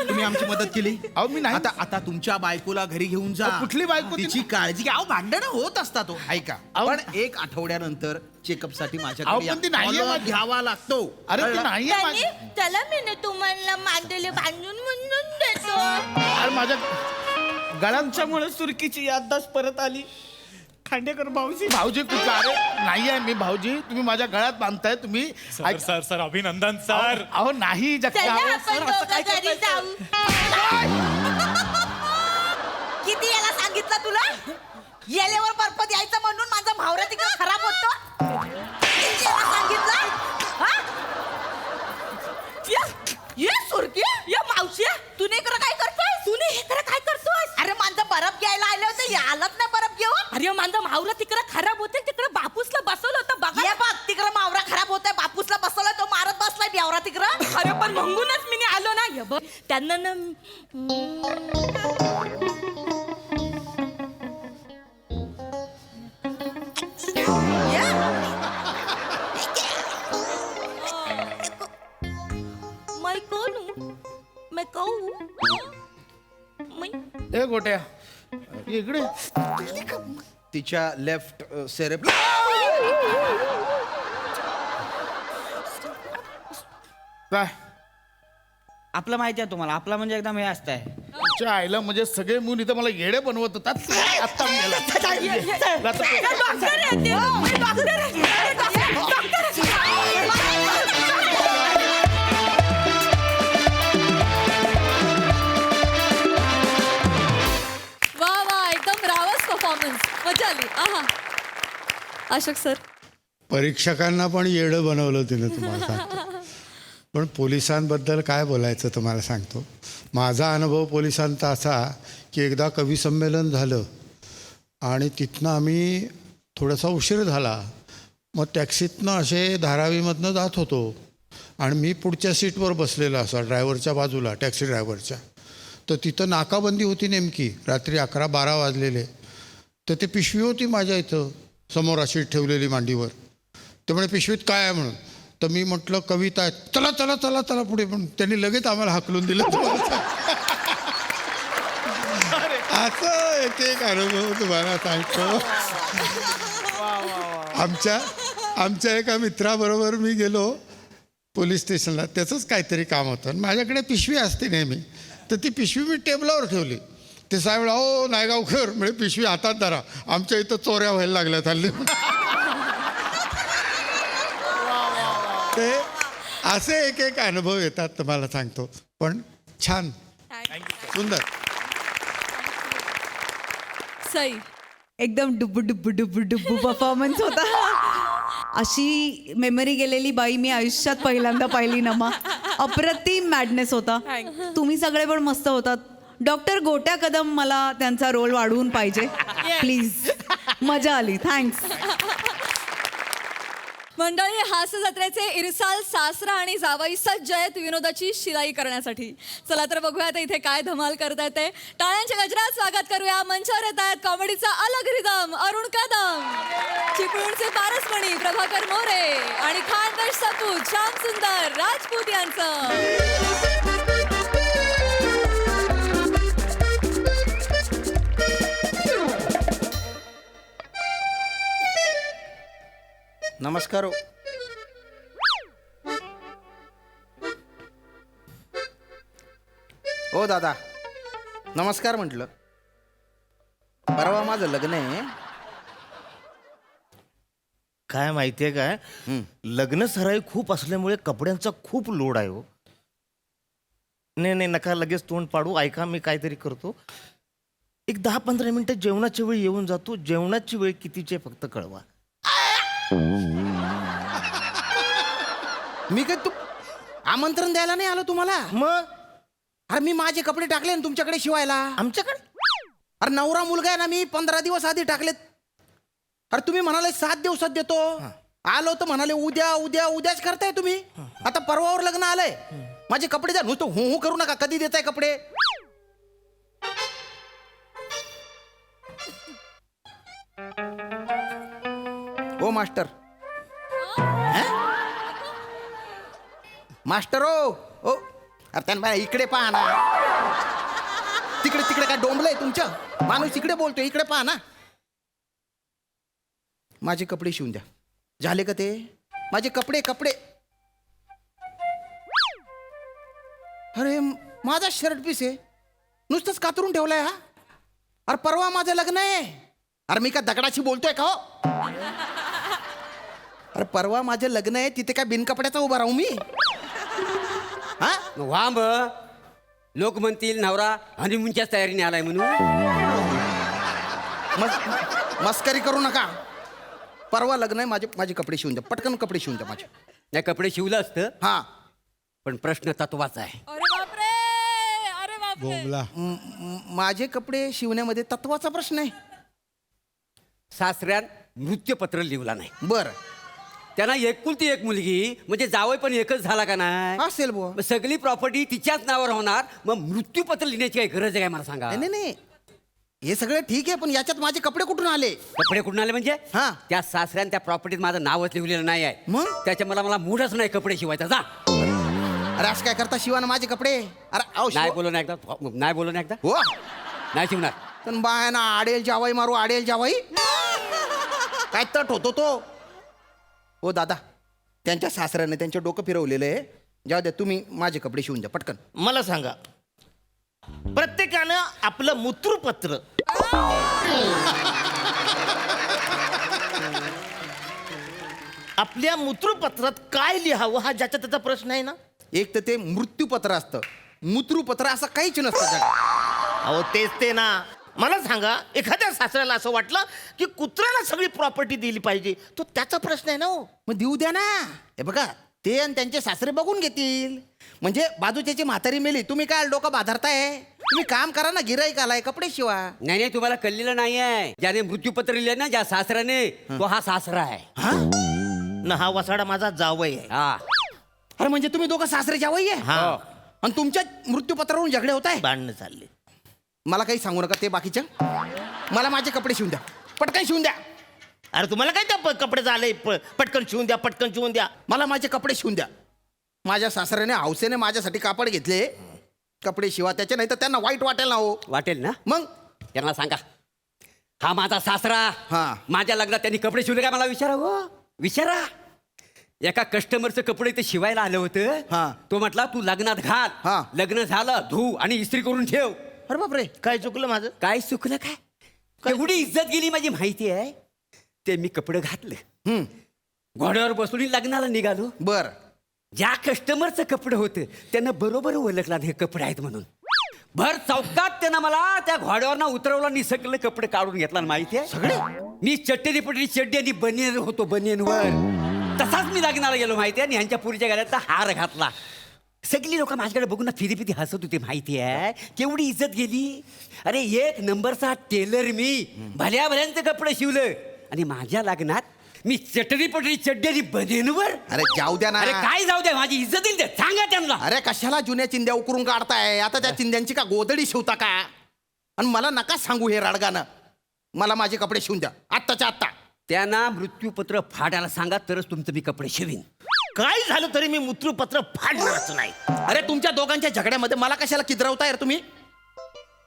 तुम्ही आमची मदत केली. अहो मी नाही. आता तुमच्या बायकोला घरी घेऊन जा. कुठली बायको? तिची काळजी घ्या. अहो भांडणं होत असतात. ऐका पण एक आठवड्यानंतर चेकअप साठी अहो, माझ्याकडे पण ती नाहीये follow-up माझी. घ्यावा लागतो. अरे ती नाहीये माझी. चला मी ना तुम्हाला मांडले बांधून म्हणून देतो. अरे माझ्या गळ्यांच्यामुळे सुरकीची याददाश्त परत आली. खांडेकर भाऊजी कुठला? अरे नाही आहे मी भाऊजी. तुम्ही माझ्या गळ्यात बांधताय. तुम्ही सर अभिनंदन सर. अहो नाही चला जगता. आपण दोघं घरी जाऊ. किती याला सांगितलं तुला येलेवर बर्फ द्यायचं म्हणून माझा भावरा तिकडे खराब होतो. किती याला सांगितलं हा? ये सुरकी या मावशी तू इकडे काय करतोय? तू इकडे काय करतोय? अरे माझा बर्फ घ्यायला आले होते यालाच ना बर्फ घेऊन. अरे माझा मावरा तिकडे खराब होते तिकडे बापूसला बसवलं होतं बघा. ये बघ तिकडे मावरा खराब होतोय बापूसला बसवलाय तो मारत बसलाय बेवरा तिकडे. अरे पण म्हणूनच मी आलो ना. ये बघ त्यांना ना मैं कौन हूँ? मैं कहूँ ए गोट्या इकडे. तिच्या लेफ्ट सेरेब काय आपलं माहिती आहे तुम्हाला. आपला म्हणजे एकदम हे असतंय. तुमच्या आईला म्हणजे सगळे मुलं इथं मला येडे बनवत होतात. आता वा एकदम रावस परफॉर्मन्स. मजा आली. आहा अशोक सर. परीक्षकांना पण येडं बनवलं तिनं, तुम्हाला सांगतो. पण पोलिसांबद्दल काय बोलायचं तुम्हाला सांगतो. माझा अनुभव पोलिसांचा असा की एकदा कवी संमेलन झालं आणि तिथनं आम्ही थोडासा उशीर झाला मग टॅक्सीतनं असे धारावीमधनं जात होतो आणि मी पुढच्या सीटवर बसलेला असा ड्रायव्हरच्या बाजूला, टॅक्सी ड्रायव्हरच्या. तर तिथं नाकाबंदी होती नेमकी, रात्री 11-12 वाजलेले. तर ते पिशवी होती माझ्या इथं समोर अशी ठेवलेली मांडीवर. ते म्हणे पिशवीत काय आहे म्हणून. तर मी म्हटलं कविता आहे. चला चला चला चला पुढे. पण त्यांनी लगेच आम्हाला हाकलून दिलं. असं एक एक अनुभव तुम्हाला सांगतो. आमच्या एका मित्राबरोबर मी गेलो पोलीस स्टेशनला. त्याचंच काहीतरी काम होतं आणि माझ्याकडे पिशवी असते नेहमी. तर ती पिशवी मी टेबलावर ठेवली. ते साहेब ओ नायगावकर म्हणजे पिशवी हातात धरा, आमच्या इथं चोऱ्या व्हायला लागल्यात हल्ली. ते असे एक एक अनुभव येतात तुम्हाला सांगतो. पण छान, सुंदर. सई एकदम डुब्बू डुब्बू डुब्बू डुब्बू परफॉर्मन्स होता. अशी मेमरी गेलेली बाई मी आयुष्यात पहिल्यांदा पाहिली ना. मा अप्रतिम मॅडनेस होता. तुम्ही सगळे पण मस्त होतात. डॉक्टर गोट्या कदम मला त्यांचा रोल वाढवून पाहिजे प्लीज. मजा आली. थँक्स. मंडळी, हास्य जत्रेचे इरसाल सासरा आणि जावई सज्ज आहेत विनोदाची शिलाई करण्यासाठी. चला तर बघूया आता इथे काय धमाल करता येते. टाळ्यांच्या गजरात स्वागत करूया. मंचावर येत आहेत कॉमेडीचा अलग रिदम अरुण कदम, चिपळूणचे पारसमणी प्रभाकर मोरे आणि खानदेश सपूत श्याम सुंदर राजपूत यांचं. नमस्कार. ओ दादा नमस्कार म्हटलं. परवा माझं लग्न आहे. काय माहितीये काय, लग्न सराई खूप असल्यामुळे कपड्यांचा खूप लोड आहे हो. नाही नका लगेच तोंड पाडू. ऐका, मी काहीतरी करतो. एक 10-15 मिनिटं जेवणाच्या वेळी येऊन जातो. जेवणाची वेळ कितीचे फक्त कळवा. मी काय तू आमंत्रण द्यायला नाही आलो तुम्हाला. मग अरे मी माझे कपडे टाकले ना तुमच्याकडे शिवायला. आमच्याकडे अरे नवरा मुलगा आहे ना, मी 15 दिवस आधी टाकलेत. अरे तुम्ही म्हणाले 7 दिवसात देतो. आलो तर म्हणाले उद्या उद्या उद्याच करताय तुम्ही. आता परवावर लग्न आलंय. माझे कपडे द्या. नुसतं हो करू नका. कधी देताय कपडे. ओ मास्टर. मास्टर ओ अरे त्यांना इकडे पहा ना. तिकडे तिकडे काय डोंबलंय तुमचं. माणूस इकडे बोलतोय, इकडे पहा ना. माझे कपडे शिवून द्या. झाले का ते? माझे कपडे. अरे माझा शर्ट पीस आहे, नुसतंच कातरून ठेवलाय हा. अरे परवा माझं लग्न आहे. अरे मी का दगडाशी बोलतोय का हो? अरे परवा माझं लग्न आहे, तिथे काय बिनकपड्याचा उभा राहू मी? हा वांब लोक म्हणतील नवरा हनीमूनच्याच तयारीने आलाय म्हणून. मस्करी करू नका. परवा लग्न आहे. माझे कपडे शिवून द्या. पटकन कपडे शिवून द्या माझे. नाही कपडे शिवलं असतं हा, पण प्रश्न तत्वाचा आहे. अरे बापरे, अरे बापरे. बोंबला. माझे कपडे शिवण्यामध्ये तत्वाचा प्रश्न आहे. सासऱ्यात मृत्यूपत्र लिहिला नाही. बरं, त्यांना एकुलती एक मुलगी म्हणजे जावई पण एकच झाला का नाही. असेल बुवा. मग सगळी प्रॉपर्टी तिच्याच नावावर होणार. मग मृत्यूपत्र लिहिण्याची काही गरज आहे काय मला सांगा. नाही हे सगळं ठीक आहे, पण याच्यात माझे कपडे कुठून आले? कपडे कुठून आले म्हणजे हा, त्या सासऱ्यान त्या प्रॉपर्टीत माझं नावच लिहिलेलं नाही आहे. मग त्याच्या मला मूडच नाही कपडे शिवायचा. जा. अरे असं काय करता शिवा ना माझे कपडे. अरे नाही बोलू ना एकदा. नाही बोलू ना एकदा. हो नाही शिवणार. पण बाय ना आडेल जावाई मारू. आडेल जावाई काय तट होतो तो. हो दादा, त्यांच्या सासऱ्याने त्यांच्या डोकं फिरवलेलं आहे. जाऊ द्या, तुम्ही माझे कपडे शिवून द्या पटकन. मला सांगा, प्रत्येकानं आपलं मूत्रपत्र आपल्या मूत्रपत्रात काय लिहावं हा ज्याचा त्याचा प्रश्न आहे ना. एक तर ते मृत्यूपत्र असतं, मूत्रपत्र असं काहीच नसतं जगात. अहो तेच ते ना. मला सांगा, एखाद्या सासऱ्याला असं वाटलं की कुत्र्याला सगळी प्रॉपर्टी दिली पाहिजे, तो त्याचा प्रश्न आहे ना हो. मग देऊ द्या ना. हे बघा, ते आणि त्यांचे सासरे बघून घेतील. म्हणजे बाजूच्याची म्हातारी मेली, तुम्ही काय डोकं बाधारताय? तुम्ही काम करा ना. गिराईक आलाय, कपडे शिवा. नाही तुम्हाला कळलेलं नाहीये. ज्याने मृत्यूपत्र लिहिलं ना ज्या सासऱ्याने, तो हा सासरा आहे. ना हा वसाडा माझा जावई आहे. हा अरे म्हणजे तुम्ही दोघं सासरे जावई आहे हा. आणि तुमच्या मृत्यूपत्रावरून झगडे होत आहे. भांडणं चालले. मला काही सांगू नका ते बाकीच्या. मला माझे कपडे शिवून द्या, पटकन शिवून द्या. अरे तुम्हाला काय त्या कपडे झाले पटकन शिवून द्या, पटकन शिवून द्या. मला माझे कपडे शिवून द्या. माझ्या सासऱ्याने हौसेने माझ्यासाठी कापड घेतले. कपडे शिवा त्याचे, नाही तर त्यांना वाईट वाटेल ना हो. वाटेल ना? मग त्यांना सांगा हा माझा सासरा. हा. माझ्या लग्नात त्यांनी कपडे शिवले का मला विचारा हो. विचारा. एका कस्टमरचं कपडे ते शिवायला आलं होतं. हा. तो म्हटला तू लग्नात घाल. हा. लग्न झालं धू आणि इस्त्री करून ठेव. अरे बापरे, काय चुकलं माझं? काय चुकलं काय? एवढी इज्जत गेली माझी माहिती आहे. ते मी कपडे घातलं, घोड्यावर बसून लग्नाला निघालो. बर. ज्या कस्टमरचं कपडे होतं त्यानं बरोबर ओळखला हे कपडे आहेत म्हणून. भर चौकात त्यानं मला त्या घोड्यावर उतरवला आणि सगळे कपडे काढून घेतला. माहिती आहे सगळे. मी चट्टेरी पटरी चड्डी आणि बनियन होतो बनियनवर. तसाच मी लग्नाला गेलो माहिती आहे. आणि ह्यांच्या पुरीच्या गाड्याचा हार घातला. सगळी लोक माझ्याकडे बघून फिरी फिरी हसत होती. माहिती आहे केवढी इज्जत गेली. अरे एक नंबरचा टेलर मी. भल्या भल्यांचे कपडे शिवलं आणि माझ्या लग्नात मी चटरी पटरी चड्डी आणि बनियनवर. अरे जाऊ द्या ना. अरे काय जाऊ द्या, माझी इज्जत येईल सांगा त्यांना. अरे कशाला जुन्या चिंध्या उकरून काढताय? आता त्या चिंध्यांची का गोदडी शिवता का? आणि मला नका सांगू हे राडगाणं. मला माझे कपडे शिवून द्या आत्ताच्या आत्ता. त्यांना मृत्यूपत्र फाडायला सांगा तरच तुमचं मी कपडे शिवीन. काय झालं तरी मी मृत्यूपत्र फाडणारच नाही. अरे तुमच्या दोघांच्या झगड्यामध्ये मला कशाला किदरवताय रे तुम्ही?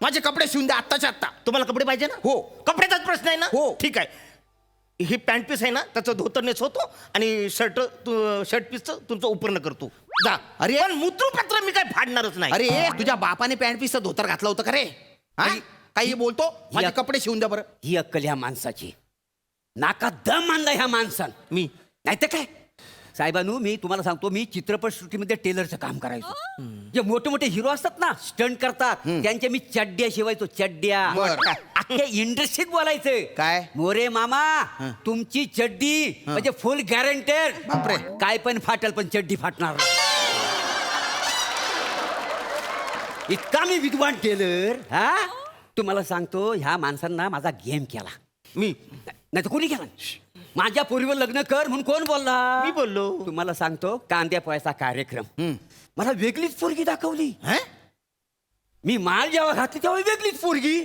माझे कपडे शिवून द्या आत्ताच्या आत्ता. तुम्हाला कपडे पाहिजे ना? हो. कपड्याचाच प्रश्न आहे ना? हो. ठीक आहे. ही पॅन्ट पीस आहे ना त्याचं धोतर नेसवतो आणि शर्ट पीसचं तुमचं उपरण करतो. जा. अरे पण मृत्यूपत्र मी काय फाडणारच नाही. अरे तुझ्या बापाने पॅन्ट पीसचं धोतर घातलं होतं का रे? हा? काही बोलतो? माझे कपडे शिवून द्या बरं. ही अक्कल ह्या माणसाची. नाका दम आणला ह्या माणसान. मी नाही तर काय साहेबांनो, मी तुम्हाला सांगतो, मी चित्रपटसृष्टीमध्ये टेलरचं काम करायचो. जे मोठे मोठे हिरो असतात ना, स्टंट करतात, त्यांच्या मी चड्ड्या शिवायचो. चड्ड्या. अख्ख्या इंडस्ट्रीत बोलायचं काय? मोरे मामा तुमची चड्डी म्हणजे फुल गॅरंटेड. बापरे. काय पण फाटल पण चड्डी फाटणार नाही. इतका मी विद्वान टेलर. हा तुम्हाला सांगतो, ह्या माणसांना माझा गेम केला. मी नाही तर कोणी केला? माझ्या पोरीवर लग्न कर म्हणून कोण बोलला? मी बोललो. तुम्हाला सांगतो, कांद्या पोह्याचा कार्यक्रम मला वेगळीच पोरगी दाखवली. मी माल जेव्हा घातली तेव्हा वेगळीच पोरगी.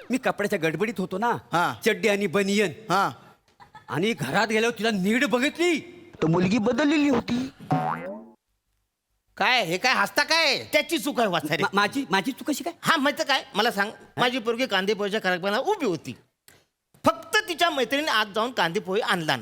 मी कपड्याच्या गडबडीत होतो ना, चड्डी आणि बनियन. आणि घरात गेल्यावर तिला नीट बघितली तर मुलगी बदललेली होती. काय हे काय हसता काय? त्याची चूक आहे वाचारी. माझी चूक कशी काय? हा माहिती काय मला सांग. माझी पोरगी कांदे पोहेच्या कार्यक्रमाला उभी होती. फक्त तिच्या मैत्रिणीने आज जाऊन कांदे पोहे आणला.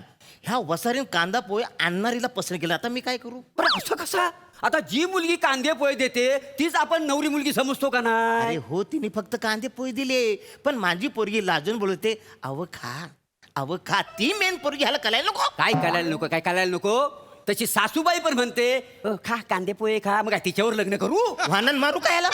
ह्या वसारीन कांदा पोहे आणणारीला पसंत केला. आता मी काय करू? पण असं कसा? आता जी मुलगी कांदे पोहे देते तीच आपण नवरी मुलगी समजतो का ना? अरे हो, तिने फक्त कांदे पोहे दिले, पण माझी पोरगी लाजून बोलते अव खा. ती मेन पोरगी ह्याला कळायला नको. काय करायला नको? काय करायला नको? तशी सासूबाई पण म्हणते खा कांदे पोहे खा. मग काय तिच्यावर लग्न करू? वाहन मारू का ह्याला?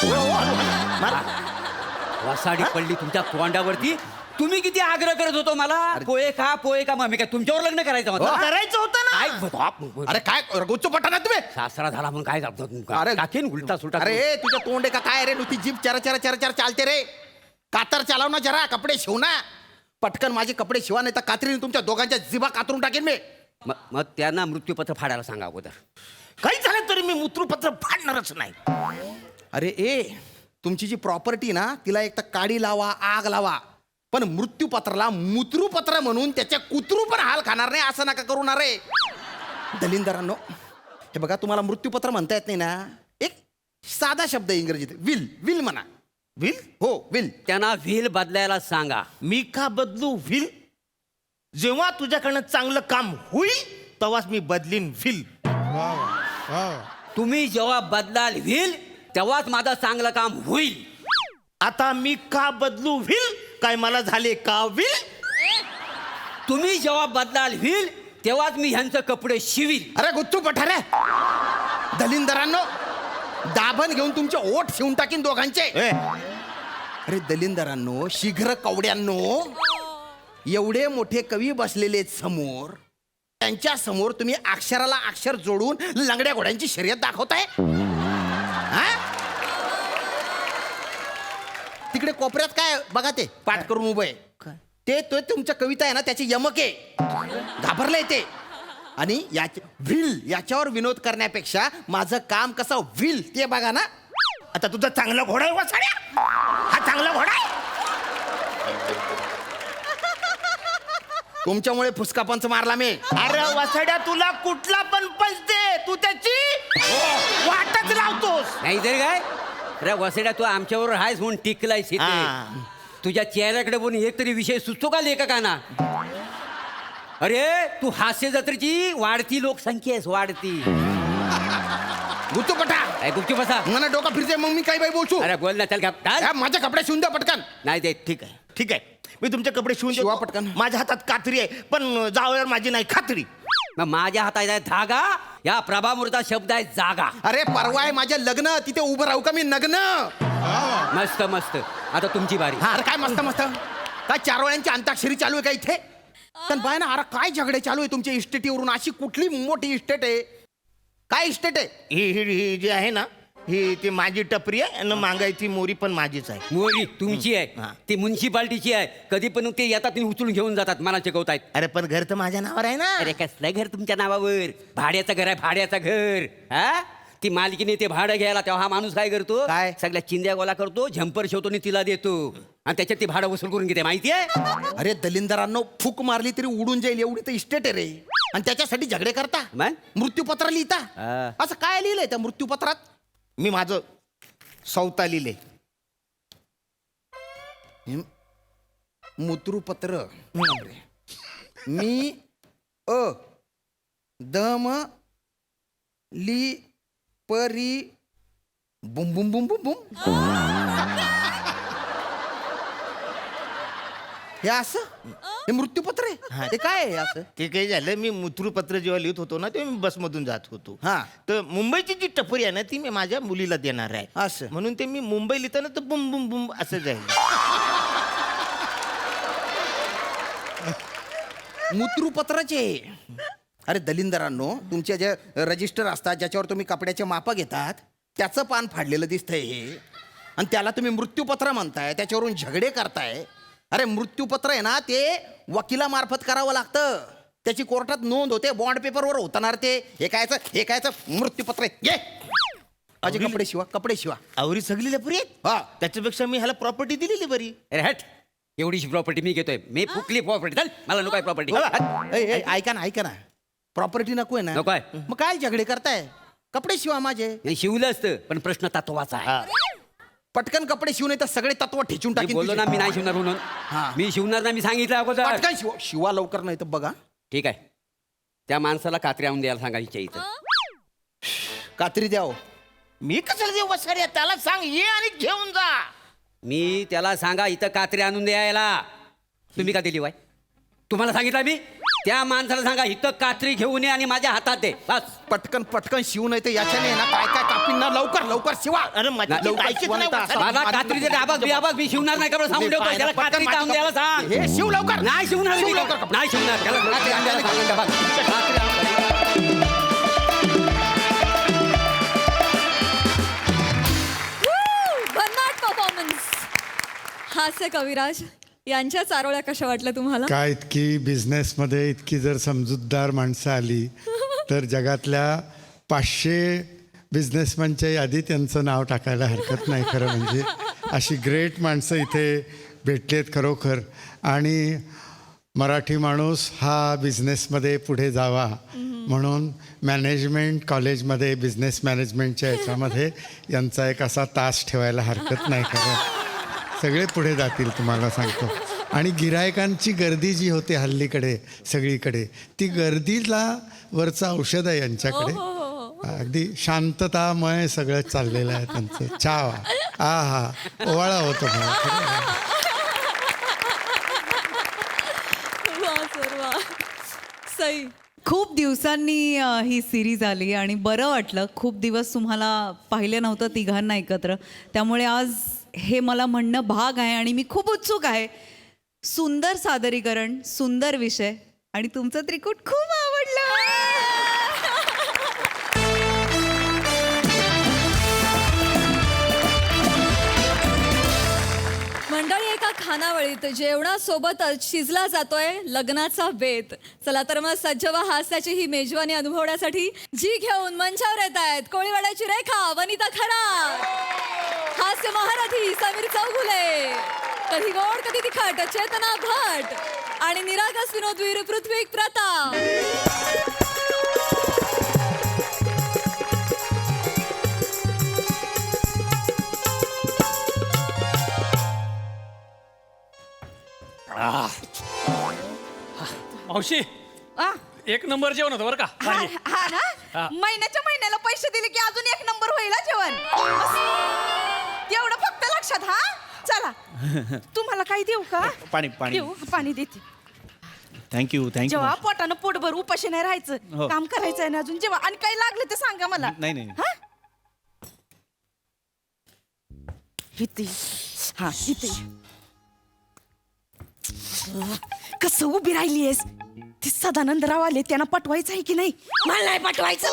वासाडी पडली तुमच्या तोंडावरती. तुम्ही किती आग्रह करत होतो मला पोहे खा. मग मी काय तुमच्यावर लग्न करायचं होतं? करायचं होतं ना. अरे काय गुच्चू पटाना तुम्ही? सासरा झाला म्हणून काय करतो? अरे टाकेन उलटा सुलटा. अरे तुझ्या तोंड आहे का काय रे? नुसती जीप चरा चरा चरा चरा चालते रे. कातर चालव ना जरा. कपडे शिव ना पटकन. माझे कपडे शिवा, नाही तर कात्रीने तुमच्या दोघांच्या जिभा कातरून टाकेन मी. मग त्यांना मृत्यूपत्र फाडायला सांगा अगोदर. काही झालं तरी मी मृत्यूपत्र फाडणारच नाही. अरे तुमची जी प्रॉपर्टी ना तिला एक तर काडी लावा, आग लावा, पण मृत्यूपत्राला मूत्रूपत्र म्हणून त्याच्या कुत्रू पण हाल खाणार नाही असं नका करू ना रे. दलिंदरांनो, हे बघा, तुम्हाला मृत्यूपत्र म्हणता येत नाही ना, एक साधा शब्द इंग्रजीत विल म्हणा. विल? हो विल. त्यांना व्हील बदलायला सांगा. मी का बदलू व्हील? जेव्हा तुझ्याकडनं चांगलं काम होईल तेव्हाच मी बदलीन व्हील. तुम्ही जेव्हा बदलाल व्हील तेव्हाच माझं चांगलं काम होईल. आता मी का बदलू व्हील? काय मला झाले का व्हील? तुम्ही जेव्हा बदलाल व्हील तेव्हाच मी ह्यांचं कपडे शिवील. अरे गुच्चू पठारे, दलिंदरांनो, दाभण घेऊन तुमचे ओठ शिवून टाकीन दोघांचे. अरे दलिंदरांनो, शीघ्र कवड्यांनो, एवढे मोठे कवी बसलेले समोर, त्यांच्या समोर तुम्ही अक्षराला अक्षर जोडून लंगड्या घोड्यांची शर्यत दाखवताय. तिकडे कोपऱ्यात काय बघा, ते पाठ करून उभं आहे ते तुमच्या कविता आहे ना, त्याची यमक आहे. घाबरले ते. आणि याच्यावर विनोद करण्यापेक्षा माझं काम कसं व्हील ते बघा ना. आता तुझा चांगला घोडा आहे वसाड्या, हा चांगला घोडा आहे. तुमच्यामुळे फुसका पंच मारला मी. अरे वसाड्या, तुला कुठला पण पंच दे, तू त्याची वाटच लावतोस. नाही तर काय अरे वसेड्या, तू आमच्यावर हायस म्हणून टिकलायस इथे. हा. तुझ्या चेहऱ्याकडे बघून एक तरी विषय सुचतो का लेखकांना? अरे तू हास्य जत्रेची वाढती लोकसंख्या आहेस, वाढती. गुप्तपटा गुपचूप बसा. मला डोका फिरते, मग मी काही बाई बोलतो. अरे बोल ना, चल का माझ्या कपडे शिवून द्या पटकन. नाही ते ठीक आहे, ठीक आहे, मी तुमचे कपडे शिवून शिवा देतो. पटकन. माझ्या हातात कात्री आहे, पण जावयावर माझी नाही खात्री. मग माझ्या हातात आहे धागा, या प्रभामूर्ता शब्द आहे जागा. अरे परवा आहे माझ्या लग्न, तिथे उभं राहू का मी नग्न? मस्त मस्त. आता तुमची बारी. हा, अरे काय मस्त मस्त. काय 4 वेळांची अंताक्षरी चालू आहे का इथे? पण बाय ना, अरे काय झगडे चालू आहे तुमच्या इस्टेटीवरून? अशी कुठली मोठी इस्टेट आहे? काय इस्टेट आहे ही जी आहे ना, ही ती माझी टपरी आहे आणि मागायची मोरी पण माझीच आहे. मोरी तुमची आहे, हा. ती म्युन्सिपाल्टीची आहे. कधी पण ते येतात आणि उचलून घेऊन जातात, मला शिकवतायत. अरे पण घर तर माझ्या नावावर आहे ना. अरे कसलं घर तुमच्या नावावर? भाड्याचं घर आहे, भाड्याचं घर. हा, ती मालकीने ते भाडं घ्यायला, तेव्हा हा माणूस काय करतो? काय? सगळ्या चिंध्या गोळा करतो, झंपर शेवतो आणि तिला देतो, आणि त्याच्यात ती भाडं वसूल करून घेते. माहितीये? अरे दलिंदरांनो, फूक मारली तरी उडून जाईल एवढी तर इस्टेट आहे रे. आणि त्याच्यासाठी झगडे करता, मग? मृत्यूपत्र लिहिता. हा. असं काय लिहिलंय त्या मृत्यूपत्रात? मी माझं सौता लिहिले. मृत्यूपत्र मी दम ली परी बुम बुम बुम बुम बुम. हे असं हे मृत्यूपत्र आहे? हे काय आहे असं? ते काही झालं, मी मृत्यूपत्र जेव्हा लिहित होतो ना, तेव्हा मी बसमधून जात होतो. हा. तर मुंबईची जी टपरी आहे ना, ती मी माझ्या मुलीला देणार आहे. असं. म्हणून ते मी मुंबई लिहिताना तर बुम बुम बुम असं जाईल. मृत्यूपत्राचे. अरे दलिंदरांनो, तुमचे जे रजिस्टर असतात ज्याच्यावर तुम्ही कपड्याचे मापं घेतात, त्याचं पान फाडलेलं दिसतंय हे, आणि त्याला तुम्ही मृत्यूपत्र म्हणताय, त्याच्यावरून झगडे करताय. अरे मृत्यूपत्र आहे ना, ते वकिलामार्फत करावं लागतं, त्याची कोर्टात नोंद होते, बॉन्ड पेपरवर होताना ते. हे कायचं मृत्यूपत्र आहे. ये माझे कपडे शिवा, कपडे शिवा. आवरी सगळी लपरी आहेत. हा, त्याच्यापेक्षा मी ह्याला प्रॉपर्टी दिलेली बरी. अरे हट, एवढीशी प्रॉपर्टी मी घेतोय. मी फुकली प्रॉपर्टी. चल, मला नको आहे प्रॉपर्टी. ऐका ना, प्रॉपर्टी नको आहे ना? नको आहे. मग काय झगडे करताय? कपडे शिवा माझे. शिवलं असतं, पण प्रश्न तत्वाचा आहे. पटकन कपडे शिवून तर सगळे तत्व ठेचून मी टाकीन बोललो तुझे. ना, मी नाही शिवणार म्हणून. हा. मी शिवणार नाही, मी सांगितलं अगोदर. पटकन शिवा, शिवा लवकर, नाही तर बघा. ठीक आहे, त्या माणसाला कात्री आणून द्यायला सांगा हिच्या इथं. कात्री द्याव. मी कशाला देऊ वसाड्या? त्याला सांग ये आणि घेऊन जा. मी त्याला सांगा इथं कात्री आणून द्यायला. तुम्ही का दिली वाय? तुम्हाला सांगितलं मी? त्या माणसाला सांगा इथं कात्री घेऊन ये आणि माझ्या हातात दे. बस. पटकन शिवू, नाही तर याच्याने ना काय कापीन ना. लवकर शिवा. अरे माझी लवकर ऐकत शिवा, नाही नाही तर असं- मला कात्रीचे आवाज मी शिवणार नाही. कपडे सांगून ठेवतो. त्याला कात्री आणून द्यायला सांग. हे शिव लवकर. नाही शिवणार शिव मी. लवकर कपडे. नाही शिवणार. त्याला कात्री आणून द्यायला सांगा. बस. कात्री आणून द्यायला. भन्नाट परफॉर्मन्स. हास्य कविराज यांच्या चारोळ्या कशा वाटल्या तुम्हाला? काय इतकी बिझनेसमध्ये इतकी जर समजूतदार माणसं आली तर जगातल्या 500 बिझनेसमॅनच्या यादीत त्यांचं नाव टाकायला हरकत नाही. खरं म्हणजे अशी ग्रेट माणसं इथे भेटलेत खरोखर. आणि मराठी माणूस हा बिझनेसमध्ये पुढे जावा म्हणून मॅनेजमेंट कॉलेजमध्ये बिझनेस मॅनेजमेंटच्या याच्यामध्ये यांचा एक असा तास ठेवायला हरकत नाही. खरं सगळे पुढे जातील, तुम्हाला सांगतो. आणि गिरायकांची गर्दी जी होते हल्लीकडे सगळीकडे, ती गर्दीला वरचं औषध आहे यांच्याकडे. अगदी शांततामय सगळं चाललेलं आहे त्यांचं. छाव. हा ओवाळा होतो मला. वा सर वा. सई. खूप दिवसांनी ही सिरीज आली आणि बरं वाटलं. खूप दिवस तुम्हाला पाहिलं नव्हतं तिघांना एकत्र, त्यामुळे आज हे मला म्हणणं भाग आहे आणि मी खूप उत्सुक आहे. सुंदर सादरीकरण, सुंदर विषय आणि तुमचं त्रिकूट खूप आवडलं. मंडळी, एका खानावळीत जेवणासोबतच शिजला जातोय लग्नाचा बेत. चला तर मग सज्ज व्हा हास्याची ही मेजवानी अनुभवण्यासाठी जी घेऊन मंचावर येत आहेत कोळीवाड्याची रेखा, वनिता खरा, हास्य महारथी समीर चौगुले, कधी गोड कधी तिखट चेतना भट आणि निरागस विनोदवीर पृथ्वी प्रताप. मावशी आ? एक नंबर जेवण होतं बरं का हा भारी. हा ना हा. महिन्याच्या महिन्याला पैसे दिले की अजून एक नंबर होईल हा जेवण. एवढं फक्त लक्षात. हा चला तुम्हाला काही देऊ का? पाणी पाणी देऊ पाणी देते. थँक्यू थँक्यू जेव्हा पोटानं पोटभर उपाशी नाही राहायचं, हो. काम करायचं आहे ना अजून. जेव्हा आणि काही लागलं ते सांगा मला. नाही नाही हा इथे. हा इथे. कसं उभी राहिलीयस? ती सदानंदराव आले, त्यांना पटवायचं आहे की नाही? मला नाही पटवायचं.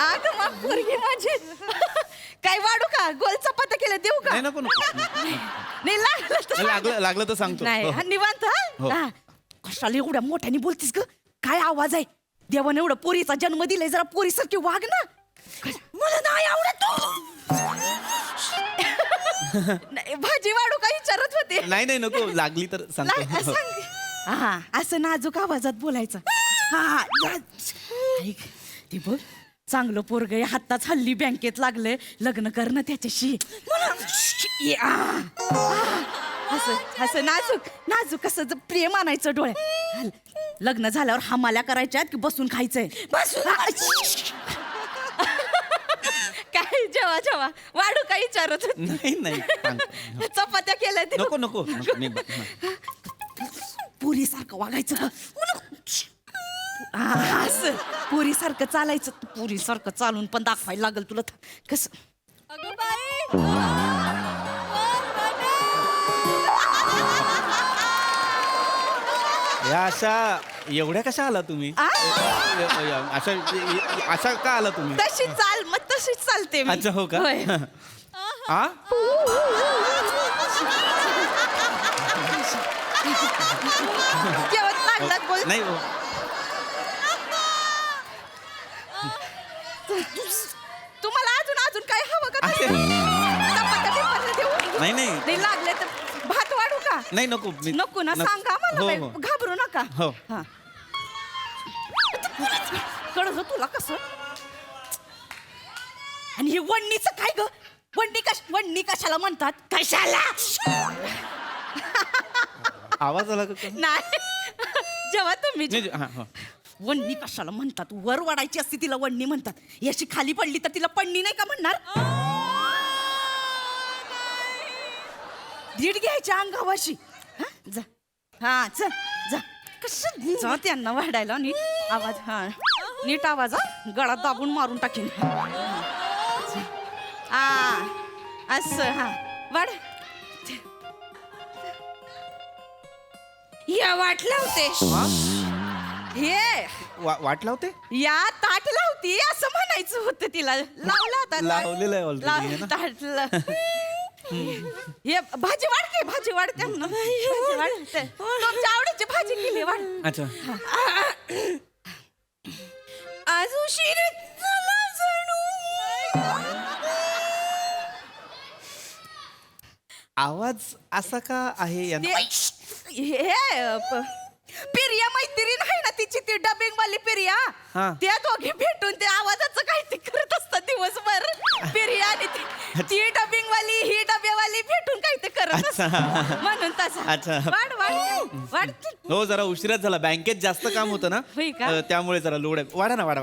आग मग पोरगी माझी. काय वाढू का? गोल चपात्या केल्या देऊ का? नाही नको नको. नाही लागलं तर सांग. लागलं तर सांगतो नाही हो. हा, निवांत. हो. हा कशाला एवढ्या मोठ्याने बोलतीस ग? काय आवाज आहे? देवाने एवढं पोरीचा जन्म दिलाय, जरा पोरीसारखी वाग ना. मला नाही आवडत तू. नाही, भाजी वाढू का विचारत होते. नाही नाही नको लागली तर सांगतो हो. हा असं नाजूक आवाजात बोलायचं. हा ऐक, ते बघ चांगलं पोरग हातात हल्ली बँकेत लागलंय, लग्न करणं त्याच्याशी. असं असं नाजूक नाजूक असं प्रेम आणायचं डोळ्यात. लग्न झाल्यावर हमाल्या करायच्यात की बसून खायचंय? काय जेव्हा जेव्हा वाढू काय विचारत होते. नाही नाही सांगतो. चपात्या केल्या ते नको नको नको नाही. पुरीसारखं वागायचं. असं पुरीसारखं चालायचं. पुरीसारखं चालून पण दाखवायला लागल तुला. कसं अगं बाई या अशा एवढ्या कशा आला तुम्ही? अशा अशा का आला तुम्ही? तशी चाल मग तशीच चालते मी. अच्छा हो का? होय. आ? जेवण लागलं बोल. नाही हो. तुम्हाला अजून अजून काय हवं का? चपात्या बिपात्या देऊ? नाही नाही नाही लागले तर भात वाढू का? नाही नको नको ना सांगा मला. हो, बाई, हो. घाबरू नका. हो. हा कळलं तुला कसं? आणि हे वडणीचं काय ग? वडणी कशाला म्हणतात? कशाला? आवाज आला का? नाही जेव्हा तुम्ही नाही, हा, हा. वडणी कशाला म्हणतात? वर वाढायची असते तिला वडणी म्हणतात. याची खाली पडली तर तिला पडणी नाही का म्हणणार? दीड घ्यायच्या अंगावाशी. हा जा. हा चल जा. कसं जा त्यांना वाढायला नीट आवाज. हा नीट आवाज. हा गळा दाबून मारून टाकीन. हा असं. हा वाढ. या वाट लावते. हे वाट लावते? या ताट लावती असं म्हणायचं होतं तिला. लावला होता लावलेलं आहे already, है ना? ताट. हे भाजी वाढते. भाजी वाढते ना. भाजी वाढते. तुमच्या आवडीची भाजी केली वाढ. अच्छा आज उशीर झाला जणू. आवाज असा का आहे यांना? हे पिरिया मैत्रीण आहे ना तिची, ती डबिंग वाली पिरिया. हा. त्या दोघे भेटून ते आवाजाचं काही ते करत असतात दिवसभर. पिरिया आणि ती डबिंग वाली ही डब्यावाली भेटून काही ते करत असतात. म्हणून तसा. अच्छा. वाढ वाढ वाढ. हो जरा उशिराच झाला. बँकेत जास्त काम होतं ना होय का? त्यामुळे जरा लोड आहे. वाढा ना वाढा.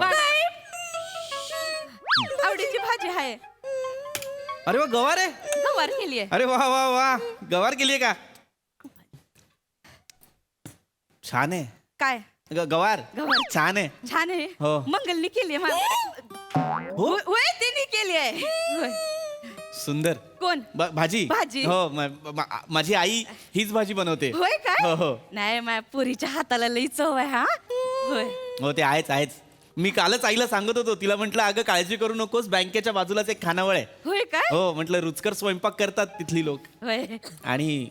आवडीची भाजी आहे. अरे वा गवार आहे. गवार केली आहे. अरे वा वा वा गवार केलीये का? छान आहे. काय गवार गवार. छान आहे. छान आहे. हो. मंगलनी केली आहे. होय तिने केली आहे. होय. सुंदर. कोण? भाजी भाजी. हो माझी आई हीच भाजी बनवते. होय काय? हो हो नाही माझ्या पुरीच्या हाताला लई चव आहे. हा होय. हो ते आहेच आहेच. मी कालच आईला सांगत होतो, तिला म्हटलं अगं काळजी करू नकोस, बँकेच्या बाजूलाच एक खानावळ आहे. होय काय हो म्हटलं रुचकर स्वयंपाक करतात तिथली लोक होय आणि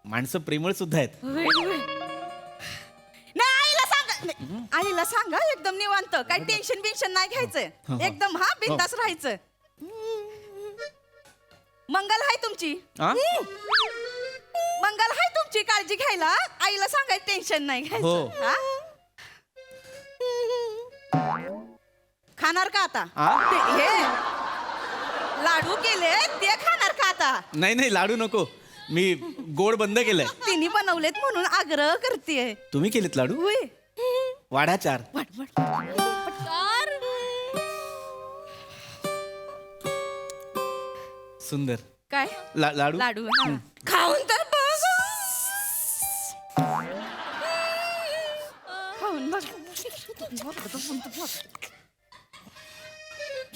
माणसं प्रेमळ सुद्धा आहेत. होय होय नाही आईला सांगा नाही, आईला सांगा एकदम निवांत काय टेन्शन बिन्शन नाही घ्यायचं एकदम हा बिंदास राहायचं. मंगल हाय तुमची आ? मंगल हाय तुमची काळजी घ्यायला आईला सांगायचं टेन्शन नाही हो. घ्यायचं हा? खाणार का आता आ? हे लाडू केले ते खाणार का आता नाही नाही लाडू नको, मी गोड बंद केलंय. तिने बनवलेत म्हणून आग्रह करते. तुम्ही केलेत लाडू? होय वाढा 4. सुंदर. काय लाडू लाडू हा. खाऊन तर बघ खाऊन बघ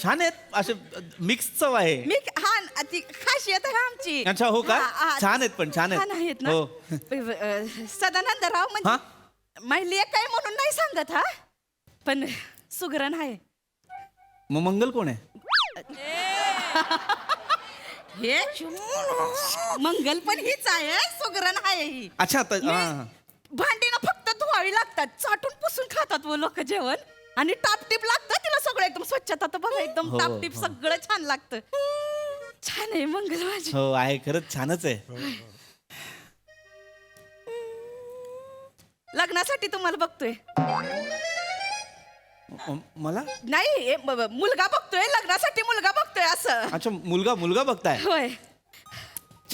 छान आहेत, असे मिक्स चव आहे. मी हा ती खासियत आहे आमची. अच्छा हो का? हा, हा. छान आहेत पण छान छान आहेत ना हो. सदानंदराव हा? म्हणजे माहिती काय म्हणून नाही सांगत हा पण सुगरण आहे. मग मंगल कोण आहे? हे मंगल पण हीच आहे सुगरण आहे ही. अच्छा भांडी ना फक्त धुवावी लागतात, चाटून पुसून खातात व लोक जेवण आणि टापटीप लागतं तिला सगळं एकदम स्वच्छता तर बघा एकदम हो, टापटीप हो. सगळं छान लागतं. छान आहे मंगल माझी. हो आहे, खरंच छानच आहे. लग्नासाठी तुम्हाला बघतोय मला नाही मुलगा बघतोय लग्नासाठी मुलगा बघतोय असं. अच्छा मुलगा बघताय. होय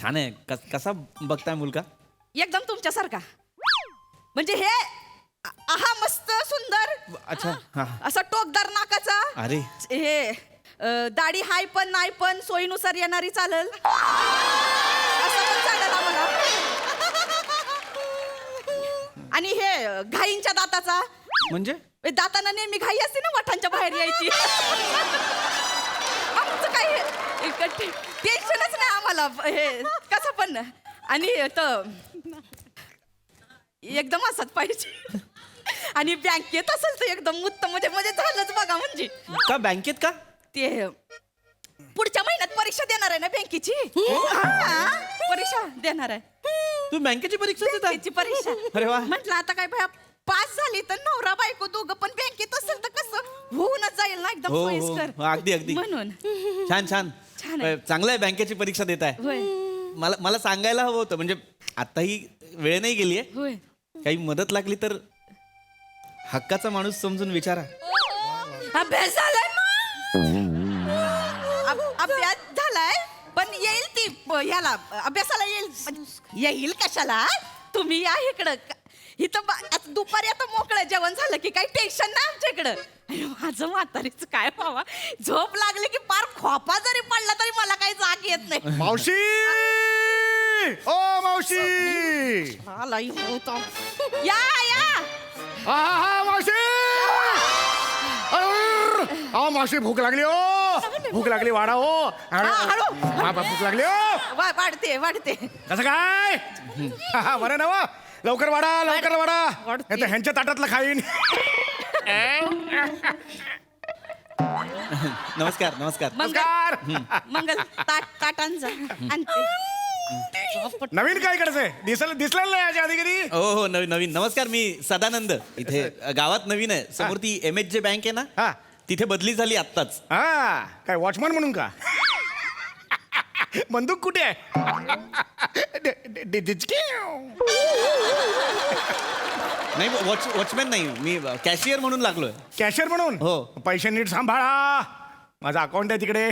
छान आहे. कसा बघताय मुलगा? एकदम तुमच्यासारखा म्हणजे हे आहा मस्त सुंदर अच्छा हा. असा टोकदार नाकाचा अरे हे दाढी हाय पण नाही पण सोयीनुसार येणारी चालल असं पण चालेल आम्हाला. आणि हे घाईंच्या दाताचा म्हणजे दाताना नेहमी घाई असते ना वठांच्या बाहेर यायची. आमचं काही टेन्शनच नाही आम्हाला हे कसं पण. आणि तर एकदम असत पाहिजे आणि बँकेत असेल तर एकदम उत्तम म्हणजे म्हणजे झालंच बघा. म्हणजे का बँकेत का? ते पुढच्या महिन्यात परीक्षा देणार आहे ना बँकेची. हा, परीक्षा देणार आहे. तू बँकेची परीक्षा देत आहे? बँकेची परीक्षा. अरे वा. म्हटलं आता काय भया पास झाली तर नवरा बायको दोघं पण बँकेत असेल तर कसं होऊनच जाईल ना एकदम हो सोयीस्कर. हो अगदी अगदी म्हणून छान छान छान आहे. चांगलं आहे बँकेची परीक्षा देत आहे. होय मला सांगायला हवं होतं, म्हणजे आताही वेळ नाही गेली आहे. होय काही मदत लागली तर हक्काचा माणूस समजून विचारा. अभ्यास झालाय अभ्यास झालाय पण येईल ती ह्याला अभ्यासाला येईल कशाला. तुम्ही या इकडं इथं आता दुपारी आता मोकळं जेवण झालं की काही टेन्शन नाही आमच्या इकडं. अरे माझं म्हातारीच काय व्हावा, झोप लागली की पार खोपा जरी पडला तरी मला काही जाग येत नाही. मावशी ओ मावशी आला होता. या या हा मावशी मावशी भूक लागली हो, भूक लागली वाढा हो. हळू. भूक लागली हो. वाढते वाढते. कसं काय बरं ना वा, लवकर वाढा लवकर वाढा नाही तर ह्यांच्या ताटातलं खाईन. नमस्कार नमस्कार. नमस्कार. मंगल ताटांचा आणते. नवीन काय करायचंय दिसलेलं नाही याच्या आधी कधी. हो हो नवीन. नमस्कार, मी सदानंद. इथे गावात नवीन आहे. समोर ती MHJ बँक आहे ना, तिथे बदली झाली आत्ताच. हा काय वॉचमन म्हणून का? बंदूक कुठे आहे? नाही वॉचमॅन नाही, मी कॅशियर म्हणून लागलोय. कॅशियर म्हणून? हो. पैसे नीट सांभाळा, माझं अकाउंट आहे तिकडे.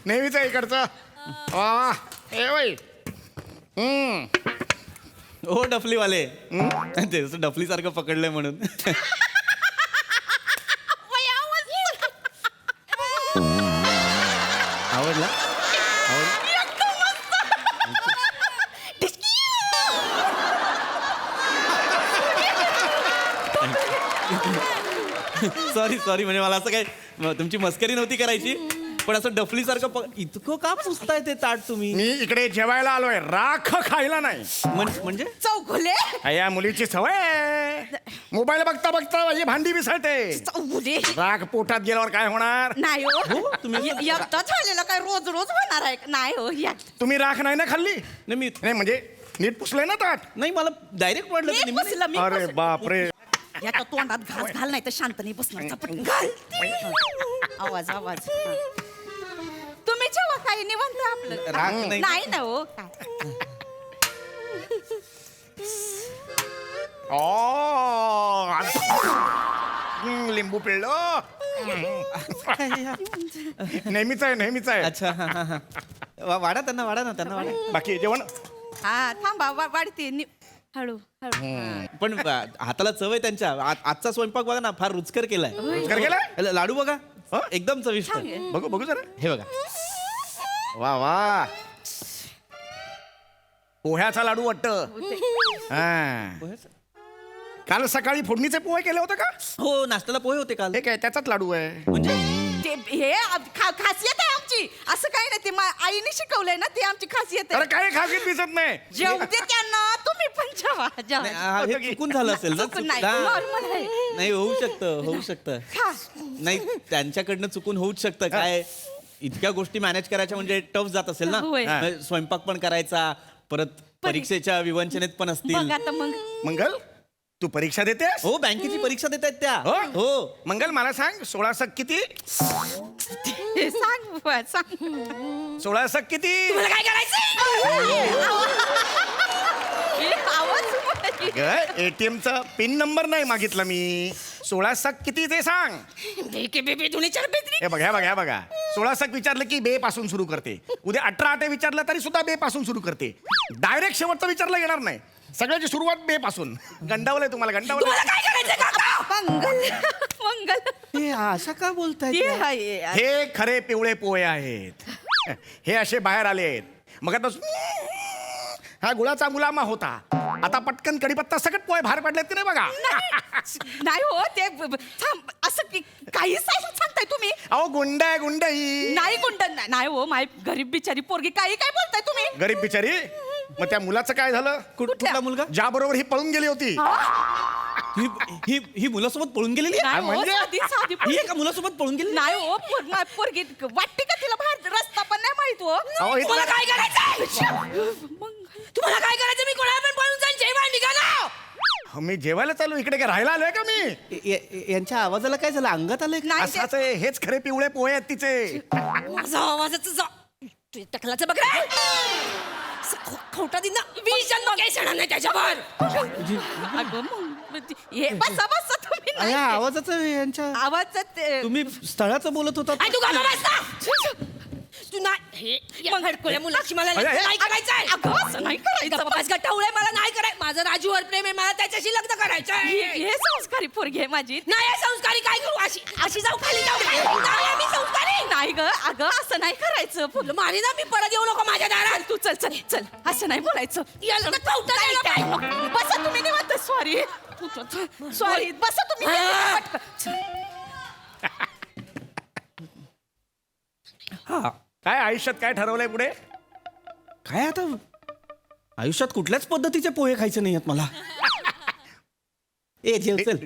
नेहमीच आहे इकडचं. वा ए बाई. हो डफलीवाले. ते डफली सारखं पकडलंय म्हणून. आवडला? सॉरी म्हणजे मला असं काय तुमची मस्करी नव्हती करायची, पण असं डफलीसारखं इतकं का पुसताय ते ताट तुम्ही? मी इकडे जेवायला आलोय, राख खायला नाही. म्हणजे चौगुले या मुलीची सवय आहे. मोबाईल बघता बघता माझी भांडी विसळते. चौगुले राग पोटात गेल्यावर काय होणार? नाही हो एकदा झालेलं काय रोज रोज होणार आहे नाही हो तुम्ही राख नाही ना खाल्ली? मी नाही म्हणजे नीट पुसलंय ना ताट? नाही, मला डायरेक्ट वाटलं ते निम्मी- अरे बापरे. याच्या तोंडात घास घाल नाही तर शांत नाही बसणार चपटकन घाल आवाज आवाज हा. तुम्ही जेव्हा काही निवंत राग आपलं नाही. नाही ना हो काय लिंबू पिळलं. नेहमीच आहे नेहमीच आहे. अच्छा वाढा त्यांना वाढा बाकी जेवण हा थांबा वाढते हळू हळू पण हाताला चव आहे त्यांच्या. आजचा स्वयंपाक बघा ना, फार रुचकर केलाय. रुचकर केलाय? लाडू बघा, एकदम चविष्ट. बघू बघू जरा. हे बघा, वा वा, पोह्याचा लाडू वाटतं. काल सकाळी फोडणीचे पोहे केले होते का? हो, नाश्त्याला पोहे होते काल. हे काय त्याचाच लाडू आहे? ते हे खासियत आहे आमची असं काही नाही ते आईने शिकवलंय ना ते आमची खासियत अरे आहे काय खासियत दिसत नाही. जेवते त्यांना तुम्ही पण जेवा हे चुकून झालं असेल ना? चुकून नाही, हा. normal आहे. नाही, होऊ शकतं खा. नाही, त्यांच्याकडनं चुकून होऊच शकतं. काय इतक्या गोष्टी मॅनेज करायच्या म्हणजे टफ जात असेल ना. होय. स्वयंपाक पण करायचा, परत परीक्षेच्या विवंचनेत पण असतील. मग आता मग मंगल तू परीक्षा देतेस? हो, बँकेची परीक्षा देत आहेत त्या. हो मंगल मला सांग 16 सक किती? हे सांग बुवा, सांग 16 सक किती? तुम्हाला काय करायचं आवाज एटीएमचा पिन नंबर नाही मागितला मी. 16 सक किती ते सांग. हे बघा 16 सक विचारलं की बे पासून सुरू करते. उद्या 18 आटे विचारलं तरी सुद्धा बे पासून सुरू करते. डायरेक्ट शेवटचं विचारलं येणार नाही. सगळ्याची सुरुवात बे पासून. गंडावलंय तुम्हाला गंडावलंय. मंगल हे अशा का बोलताय? हे खरे पिवळे पोहे आहेत. हे असे बाहेर आलेत. मग आता हा गुळाचा मुलामा होता. आता पटकन कडीपत्ता सगळं पोहे बाहेर पडलेत की नाही बघा. नाही हो ते थांब असं काही सांगताय तुम्ही. अहो गुंड आहे गुंड ही. नाही गुंड नाही हो माय गरीब बिचारी पोरगी काही काय बोलताय तुम्ही. गरीब बिचारी. मग त्या मुलाचं काय झालं? कुठला मुलगा? ज्या बरोबर ही पळून गेली होती. ही मुलासोबत पळून गेलेली? नाही हो, साधी ही एका मुलासोबत पळून गेली? नाही हो पोरगी वाटते का तिला बाहेर रस्ता पण नाही माहित हो. तुम्हाला काय करायचं तुम्हाला काय करायचं मी कोणाला पण पळून जाईन जेवण निघाला. मी जेवायला चालू इकडे काय राहायला आलोय का मी? यांच्या आवाजाला काय झालं? अंगात आलंय? असाच आहे. हेच खरे पिवळे पोहे आहेत तिचे. माझा आवाजाचं टकलाचं बघ रे खोटा दिन नाही त्याच्यावर. अगं मग हे बसा बसा तुम्ही नाही. आवाजाचं यांच्या आवाजात तुम्ही स्थळाचं बोलत होता. तू गाणं बसता तू नाही मग हडकोल्या मुलाची मला नाही करायचंय. अगं असं नाही करायचं बाबा गट्टावळे मला नाही करायचं. माझं राजूवर प्रेम आहे मला त्याच्याशी लग्न करायचं आहे. हे संस्कारी पोरगी आहे माझी. नाही संस्कारी काय करू अशी जाऊ खाली जाऊ नाही मी संस्कारी नाही ग. अगं असं नाही करायचं फुलं मारी ना मी परत येऊ नको माझ्या दारात. तू चल चल चल असं नाही बोलायचं. बसा तुम्ही निवांत. सॉरी बसा तुम्ही. हा, काय आयुष्यात काय ठरवलंय पुढे? काय आता आयुष्यात कुठल्याच पद्धतीचे पोहे खायचे नाही आहेत मला. ए जेव चल.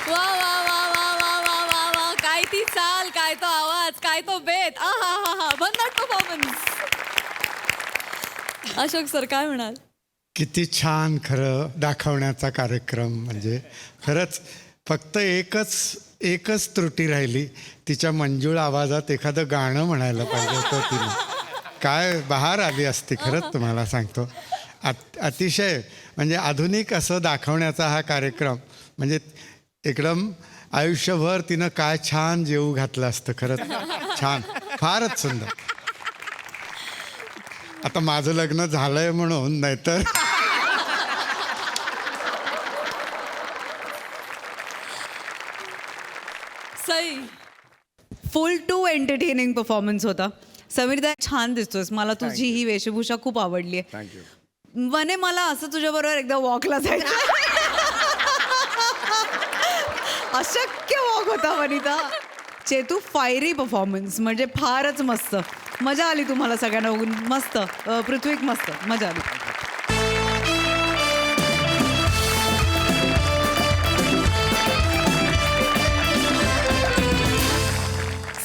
वा वा वा वा वा वा वा वा काय ती चाल, काय तो आवाज, काय तो बेत. आहा भन्नाट परफॉर्मन्स. अशोक सर काय म्हणाल? किती छान खरं दाखवण्याचा कार्यक्रम. म्हणजे खरंच फक्त एकच त्रुटी राहिली. तिच्या मंजूळ आवाजात एखादं गाणं म्हणायला पाहिजे होतं तिने. काय बहार आली असती खरंच तुम्हाला सांगतो. अतिशय म्हणजे आधुनिक असं दाखवण्याचा हा कार्यक्रम. म्हणजे एकदम आयुष्यभर तिनं काय छान जेवू घातलं असतं खरंच. छान, फारच सुंदर. आता माझं लग्न झालंय म्हणून नाहीतर Sai full to entertaining performance होता. समीरदा छान दिसतोस. मला तुझी ही वेशभूषा खूप आवडली आहे. वने मला असं तुझ्याबरोबर एकदा वॉकला जायचं अशक्य वॉक होता वनिता. चेतू फायरी परफॉर्मन्स म्हणजे फारच मस्त. मजा आली तुम्हाला सगळ्यांना बघून. मस्त. पृथ्वीक मस्त मजा आली.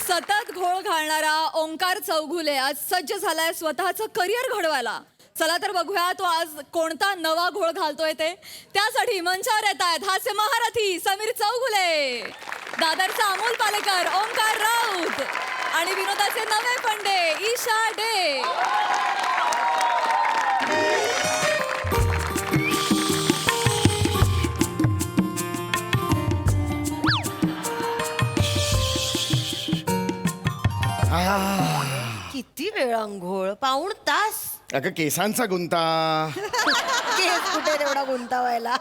सतत घोळ घालणारा ओंकार चौघुले आज सज्ज झालाय स्वतःचं करिअर घडवायला. चला तर बघूया तो आज कोणता नवा घोळ घालतोय ते. त्यासाठी मंचावर येत आहेत हास्य महारथी समीर चौघुले, दादरचा अमोल पालेकर, ओंकार राऊत आणि विनोदाचे नवे पंडे ईशा डे. किती वेळ अंघोळ? पाऊण तास. अगं केसांचा गुंता. केस कुठे तेवढा गुंतावायला?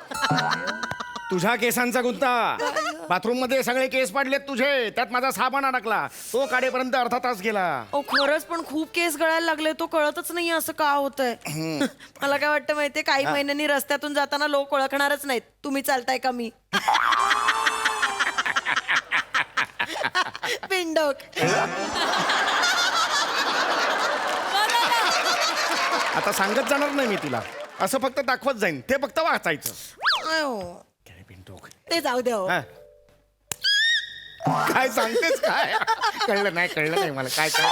तुझ्या केसांचा गुंता. बाथरूम मध्ये सगळे केस पडलेत तुझे, त्यात माझा साबण अडकला, तो काढेपर्यंत अर्धा तास गेला. ओ खरंच पण खूप केस गळायला लागले. तो कळतच नाही असं का होतंय. मला काय वाटतं माहितीये, काही महिन्यांनी रस्त्यातून जाताना लोक ओळखणारच नाहीत तुम्ही चालताय का मी. पिंडोक. आता सांगत जाणार नाही मी तुला, असं फक्त दाखवत जाईन, ते फक्त वाचायचं. ते जाऊ द्या हो. हा. काय सांगतेस काय? कळलं नाही मला काय काय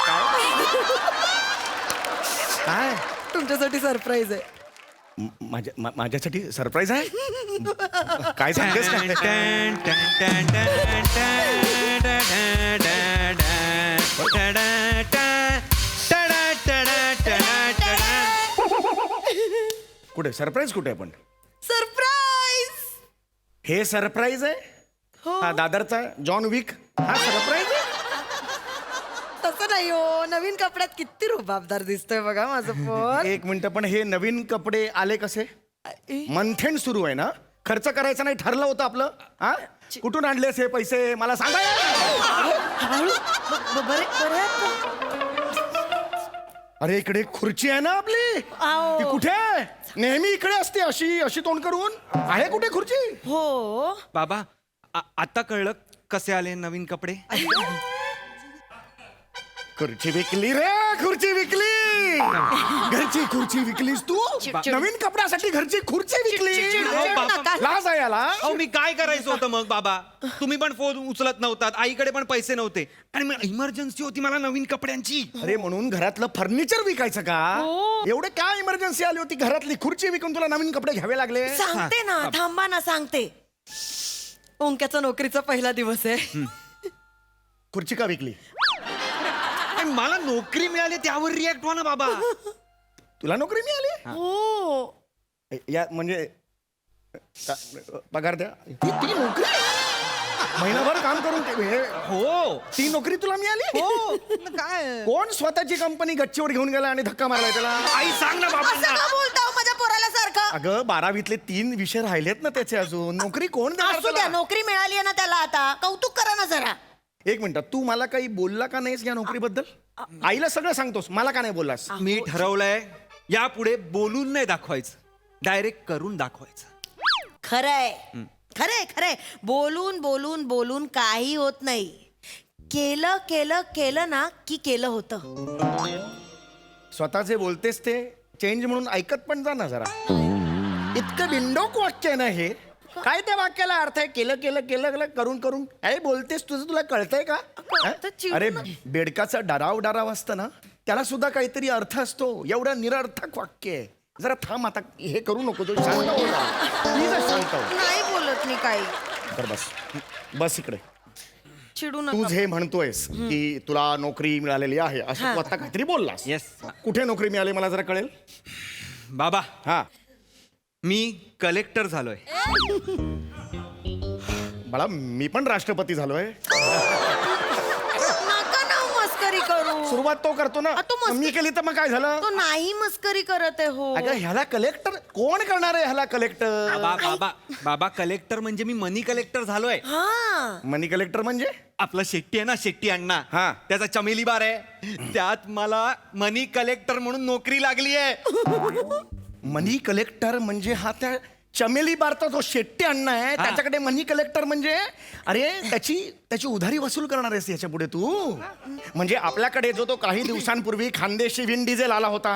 काय तुमच्यासाठी सरप्राईज आहे. माझ्यासाठी सरप्राईज आहे. काय सांगतेस कुठे सरप्राईज कुठे आहे? पण सरप्राईज. हे सरप्राईज आहे? हा दादरचा जॉन विक हा सरप्राईज आहे? तसं नाही हो, नवीन कपड्यात किती रुबाबदार दिसतोय बघा माझं पोर. एक मिनिट, पण हे नवीन कपडे आले कसे? मंथन सुरू आहे ना, खर्च करायचं नाही ठरलं होतं आपलं. हा कुठून आणलेस हे पैसे मला सांगा. अरे इकडे खुर्ची आहे ना आपली, ती कुठे आहे? नेहमी इकडे असते अशी अशी तोंड करून. आहे कुठे खुर्ची? हो बाबा आता कळलं कसे आले नवीन कपडे. खुर्ची विकली रे, खुर्ची विकली. घरची खुर्ची विकलीस तू? नवीन कपड्यासाठी घरची खुर्ची विकली? लाज आहे याला. अहो मी काय करायचं होतं मग बाबा? तुम्ही पण फोन उचलत नव्हतात, आईकडे पण पैसे नव्हते आणि इमर्जन्सी होती मला नवीन कपड्यांची. अरे म्हणून घरातलं फर्निचर विकायचं का? एवढे काय इमर्जन्सी आली होती? घरातली खुर्ची विकून तुला नवीन कपडे घ्यावे लागले? सांगते ना, थांबा ना सांगते. ओंक्याचा नोकरीचा पहिला दिवस आहे. खुर्ची का विकली? मला नोकरी मिळाली त्यावर रिॲक्ट व्हा ना बाबा. तुला नोकरी मिळाली? हो. या म्हणजे पगार द्या. ती नोकरी महिनाभर काम करून हो ती नोकरी तुला मिळाली? हो. काय कोण स्वतःची कंपनी गच्चीवर घेऊन गेला आणि धक्का मारलाय त्याला? आई सांग ना बाबा. असं का बोलता माझ्या पोराला सारखं? अगं 12वीतले 3 विषय राहिलेत ना त्याचे अजून. नोकरी कोण देणार असू द्या, त्याला? नोकरी मिळाली आहे ना त्याला, आता कौतुक करा ना जरा. एक मिनिट, तू मला काही बोलला का नाहीस या नोकरीबद्दल? आईला सगळं सांगतोस, मला का नाही बोललास? मी ठरवलंय यापुढे बोलून नाही दाखवायचं, डायरेक्ट करून दाखवायचं. खरंय खरंय खरंय. बोलून बोलून बोलून काही होत नाही. केलं केलं केलं ना की केलं होतं. स्वतः जे बोलतेस ते चेंज म्हणून ऐकत पण जा ना जरा. इतकं बिंडोक वाक्य आहे ना हे. काय त्या वाक्याला अर्थ आहे? केलं केलं केलं केलं करून करून काय बोलतेस? तुझं तुला कळतंय का? अरे बेडकाचा डराव असतं ना, त्याला सुद्धा काहीतरी अर्थ असतो. एवढं निरर्थक वाक्य आहे. जरा थांब, आता हे करू नको. तू शांत हो ना. प्लीज शांत हो. नाही बोलत मी काही. तर बस इकडे. चिडू तू नका. जे म्हणतोयस की तुला नोकरी मिळालेली आहे असं तू आता काहीतरी बोललास. येस. कुठे नोकरी मिळाली मला जरा कळेल? बाबा हा मी कलेक्टर झालोय. बाळा मी पण राष्ट्रपती झालोय. नका ना मस्करी करू. सुरुवात तो करतो ना. मी केली तर मग काय झालं? तो नाही मस्करी करत आहे. हो अगं ह्याला कलेक्टर कोण करणार आहे? ह्याला कलेक्टर? बाबा बाबा कलेक्टर म्हणजे मी मनी कलेक्टर झालोय. हा. मनी कलेक्टर म्हणजे? आपला शेट्टी आहे ना, शेट्टी अण्णा, हा. त्याचा चमेली बार आहे, त्यात मला मनी कलेक्टर म्हणून नोकरी लागली आहे. मनी कलेक्टर म्हणजे हा त्या चमेली बारचा जो शेट्टी अण्णा आहे त्याच्याकडे मनी कलेक्टर म्हणजे अरे त्याची उधारी वसूल करणार आहेस याच्या पुढे तू म्हणजे आपल्याकडे जो तो काही दिवसांपूर्वी खानदेशी विन डिझेल आला होता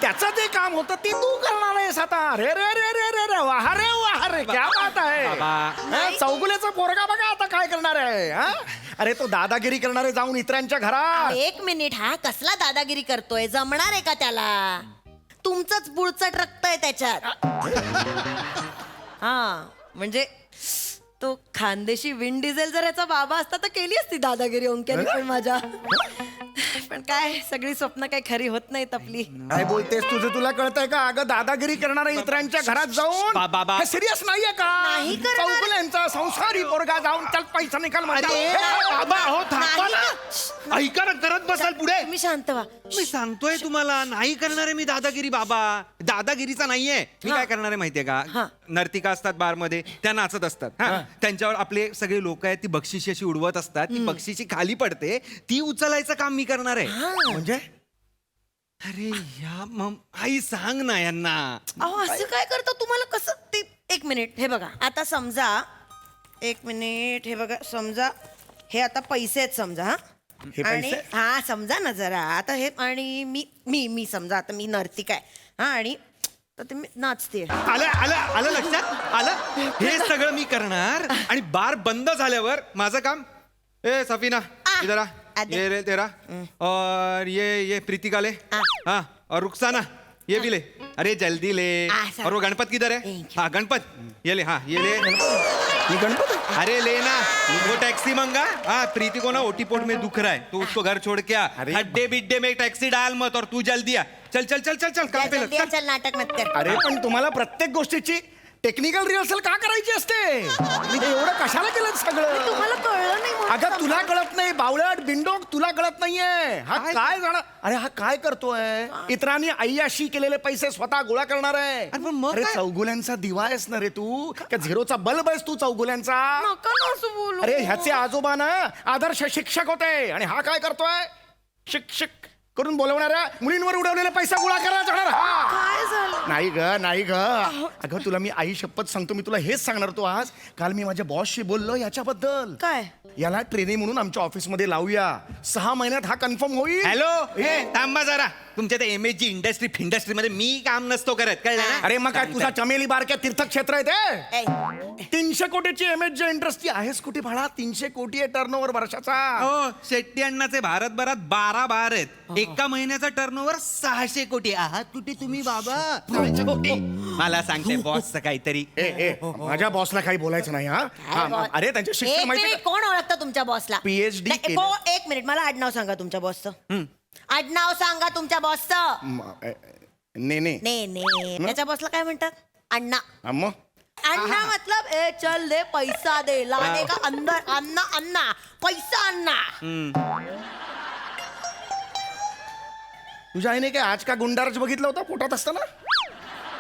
त्याचं जे काम होतं ते तू करणार आहेस आता रे रे रे रे रे रे वाह रे क्या बात आहे चौगुलेचा पोरगा बघा आता काय करणार आहे हा? अरे तो दादागिरी करणार आहे जाऊन इतरांच्या घरात. 1 मिनिट, हा कसला दादागिरी करतोय? जमणार आहे का त्याला? तुमचंच बुळचट रक्त आहे त्याच्यात. हा म्हणजे तो खानदेशी विन डिझेल जर याचा बाबा असता तर केली असती दादागिरी ओंक्याने पण माझ्या. पण काय सगळी स्वप्न काही खरी होत नाहीत आपली. काय बोलतेस तुझं तुला कळतंय का? अगं दादागिरी करणाऱ्या इतरांच्या घरात जाऊन बाबा सिरियस नाहीये का? नाही करणार. चौगुल्यांचा संसारी पोरगा जाऊन त्यात पैसा निकाल बाबा हो थांबा ना. ऐका ना करत बसाल पुढे. तुम्ही शांत व्हा. मी सांगतोय तुम्हाला नाही करणार आहे मी दादागिरी बाबा. दादागिरीचा नाहीये. मी काय करणार आहे माहितीये का? नर्तिका असतात बारमध्ये त्या नाचत असतात त्यांच्यावर आपले सगळे लोक आहेत ती बक्षिशी अशी उडवत असतात ती बक्षिशी खाली पडते ती उचलायचं काम मी करणार आहे. म्हणजे अरे या मग आई सांग ना यांना. अहो असं काय करतो तुम्हाला कसं ते? 1 मिनिट हे बघा आता समजा 1 मिनिट हे बघा समजा हे आता पैसे आहेत समजा हे आणि पैसे? हा समजा ना जरा आता हे आणि मी समजा आता मी नर्तिका आहे हा आणि तर ते मी नाचते. आलं आलं आलं लक्षात आलं. हे सगळं मी करणार आणि बार बंद झाल्यावर माझं काम. ए सफीना इधर आ. ये रे तेरा और ये प्रीतिका ले हाँ और रुखसाना ये भी ले. अरे जल्दी ले. और वो गणपत किधर है? हाँ गणपत ये ले. हाँ ये ले. गणपत अरे ले ना वो टैक्सी मंगा. हाँ प्रीति को ना ओटीपोट में दुख रहा है तो उसको घर छोड़ के आ. हड्डे बिड्डे में टैक्सी डाल मत और तू जल्दी आ. चल चल चल चल चल काम पे लग. चल नाटक मत कर. अरे पण तुम्हाला प्रत्येक गोष्टीची टेक्निकल रिहर्सल का करायची असते? एवढं कशाला केलं सगळं? तुम्हाला कळलं नाही म्हणून अगं तुला कळत नाही बावळट बिंडोक तुला कळत नाहीये. हा काय जाणार? अरे हा काय करतोय? इतरांनी अय्याशी केलेले पैसे स्वतः गोळा करणार आहे. अरे चौगुल्यांचा दिवा आहेस ना रे तू? का झिरोचा बल्ब आहेस तू चौगुल्यांचा? अरे ह्याचे आजोबा ना आदर्श शिक्षक होते आणि हा काय करतोय? शिक्षक करून बोलवणाऱ्या मुलींवर उडवलेला पैसा गोळा करायला जाणार हा? नाही ग नाही ग. अगं तुला मी आई शपथ सांगतो मी तुला हेच सांगणार होतो आज. काल मी माझ्या बॉसशी बोललो याच्याबद्दल. काय याला ट्रेनिंग म्हणून आमच्या ऑफिसमध्ये लावूया. 6 महिन्यात हा कन्फर्म होईल. हॅलो हे थांबा जरा. तुमच्या त्या MSG इंडस्ट्रीमध्ये मी काम नसतो करत कळलं ना? अरे मग काय तुझा चमेली बारक्या तीर्थक्षेत्र आहे ते? 300 कोटीची MSG इंडस्ट्री आहेस कुठे भाडा? 300 कोटी आहे टर्नओव्हर वर्षाचा. हो शेट्टी अण्णाचे भारतभरात 12 बार आहेत. एका महिन्याचा टर्नओव्हर 600 कोटी. आहात कुठे तुम्ही बाबा? 600 कोटी. मला सांगते बॉसचं काहीतरी. माझ्या बॉसला काही बोलायचं नाही हा. अरे त्यांचे शिक्षण 1 माहिती मिनिट कोण ओळखतं तुमच्या बॉसला? PhD नाही, केलं. 1 मिनिट मला आडनाव सांगा तुमच्या बॉसचं. आडनाव सांगा तुमच्या बॉसचं. नेने ने त्याच्या बॉसला काय म्हणतात? अण्णा. मग अण्णा मतलब ए चल दे पैसा दे लाने का अंदर अन्ना अन्ना पैसा अन्ना. तुझ्या आईने काय आज का गुंडारच बघितलं होतं पोटात असताना?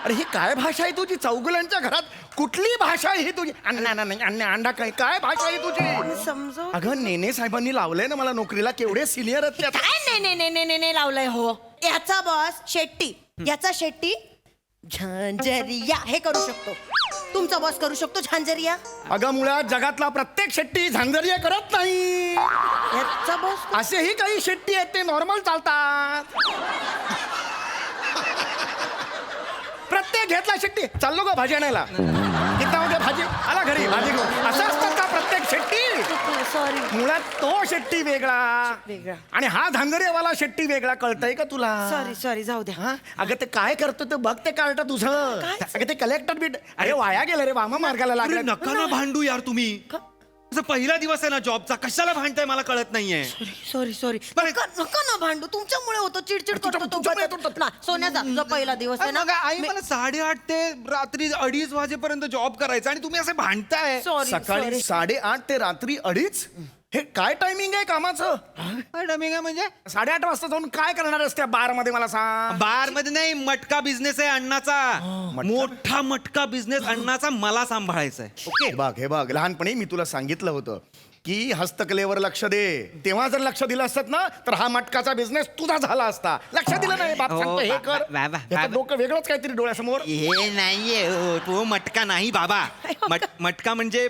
अरे ही काय भाषा आहे तुझी? चौगुल्यांच्या घरात कुठली भाषा आहे ही तुझी? अण्णा नाही अण्णा अंडा काय काय भाषा आहे तुझी? समजो. अगं नेने साहेबांनी लावलंय ना मला नोकरीला. केवढे सिनियर आहेत ते आता. काय ने लावलंय हो? याचा बॉस शेट्टी याचा शेट्टी झांझरिया हे करू शकतो. तुमचा बॉस करू शकतो झांझरिया? अगं मुळात जगातला प्रत्येक शेट्टी झांझरिया करत नाही. याचा बॉस असेही काही शेट्टी आहेत ते नॉर्मल चालतात. प्रत्येक घेतला शेट्टी चाललो ग भाजी आणायला. किती भाजी आला घरी भाजी घेऊन असं असतात का प्रत्येक शेट्टी? सॉरी मुळात तो शेट्टी वेगळा आणि हा धांगरेवाला शेट्टी वेगळा. कळतंय का तुला? सॉरी जाऊ द्या. हा अगं ते काय करतो ते बघ ते कार्ट तुझं. अगं ते कलेक्टर बीट अरे वाया गेलं रे वामा मार्गाला लागलं. नका ना भांडू यार तुम्ही. पहिला दिवस आहे ना जॉबचा. कशाला भांडताय मला कळत नाहीये. सॉरी नका ना भांडू. तुमच्यामुळे होतं चिडचिड करतो ना. सोन्याचा जो पहिला दिवस आहे ना. आई मला 8:30 ते रात्री 2:30 वाजेपर्यंत जॉब करायचा आणि तुम्ही असे भांडताय. सकाळी 8:30 ते रात्री 2:30. हे काय टायमिंग आहे कामाचं? काय टायमिंग आहे म्हणजे 8:30 वाजता जाऊन काय करणार असते बार मध्ये मला सांग. बार मध्ये नाही, मटका बिझनेस आहे अण्णाचा. मोठा मटका बिझनेस अण्णाचा मला सांभाळायचा आहे. ओके बघ हे बघ, लहानपणी मी तुला सांगितलं होतं की हस्तकलेवर लक्ष दे. तेव्हा जर लक्ष दिलं असत ना तर हा मटकाचा बिझनेस तुझा झाला असता. लक्ष दिलं नाही, बाप सांगतो हे कर. याचं डोकं वेगळंच काहीतरी डोळ्यासमोर. हे नाहीये हो, तो मटका नाही बाबा. मटका म्हणजे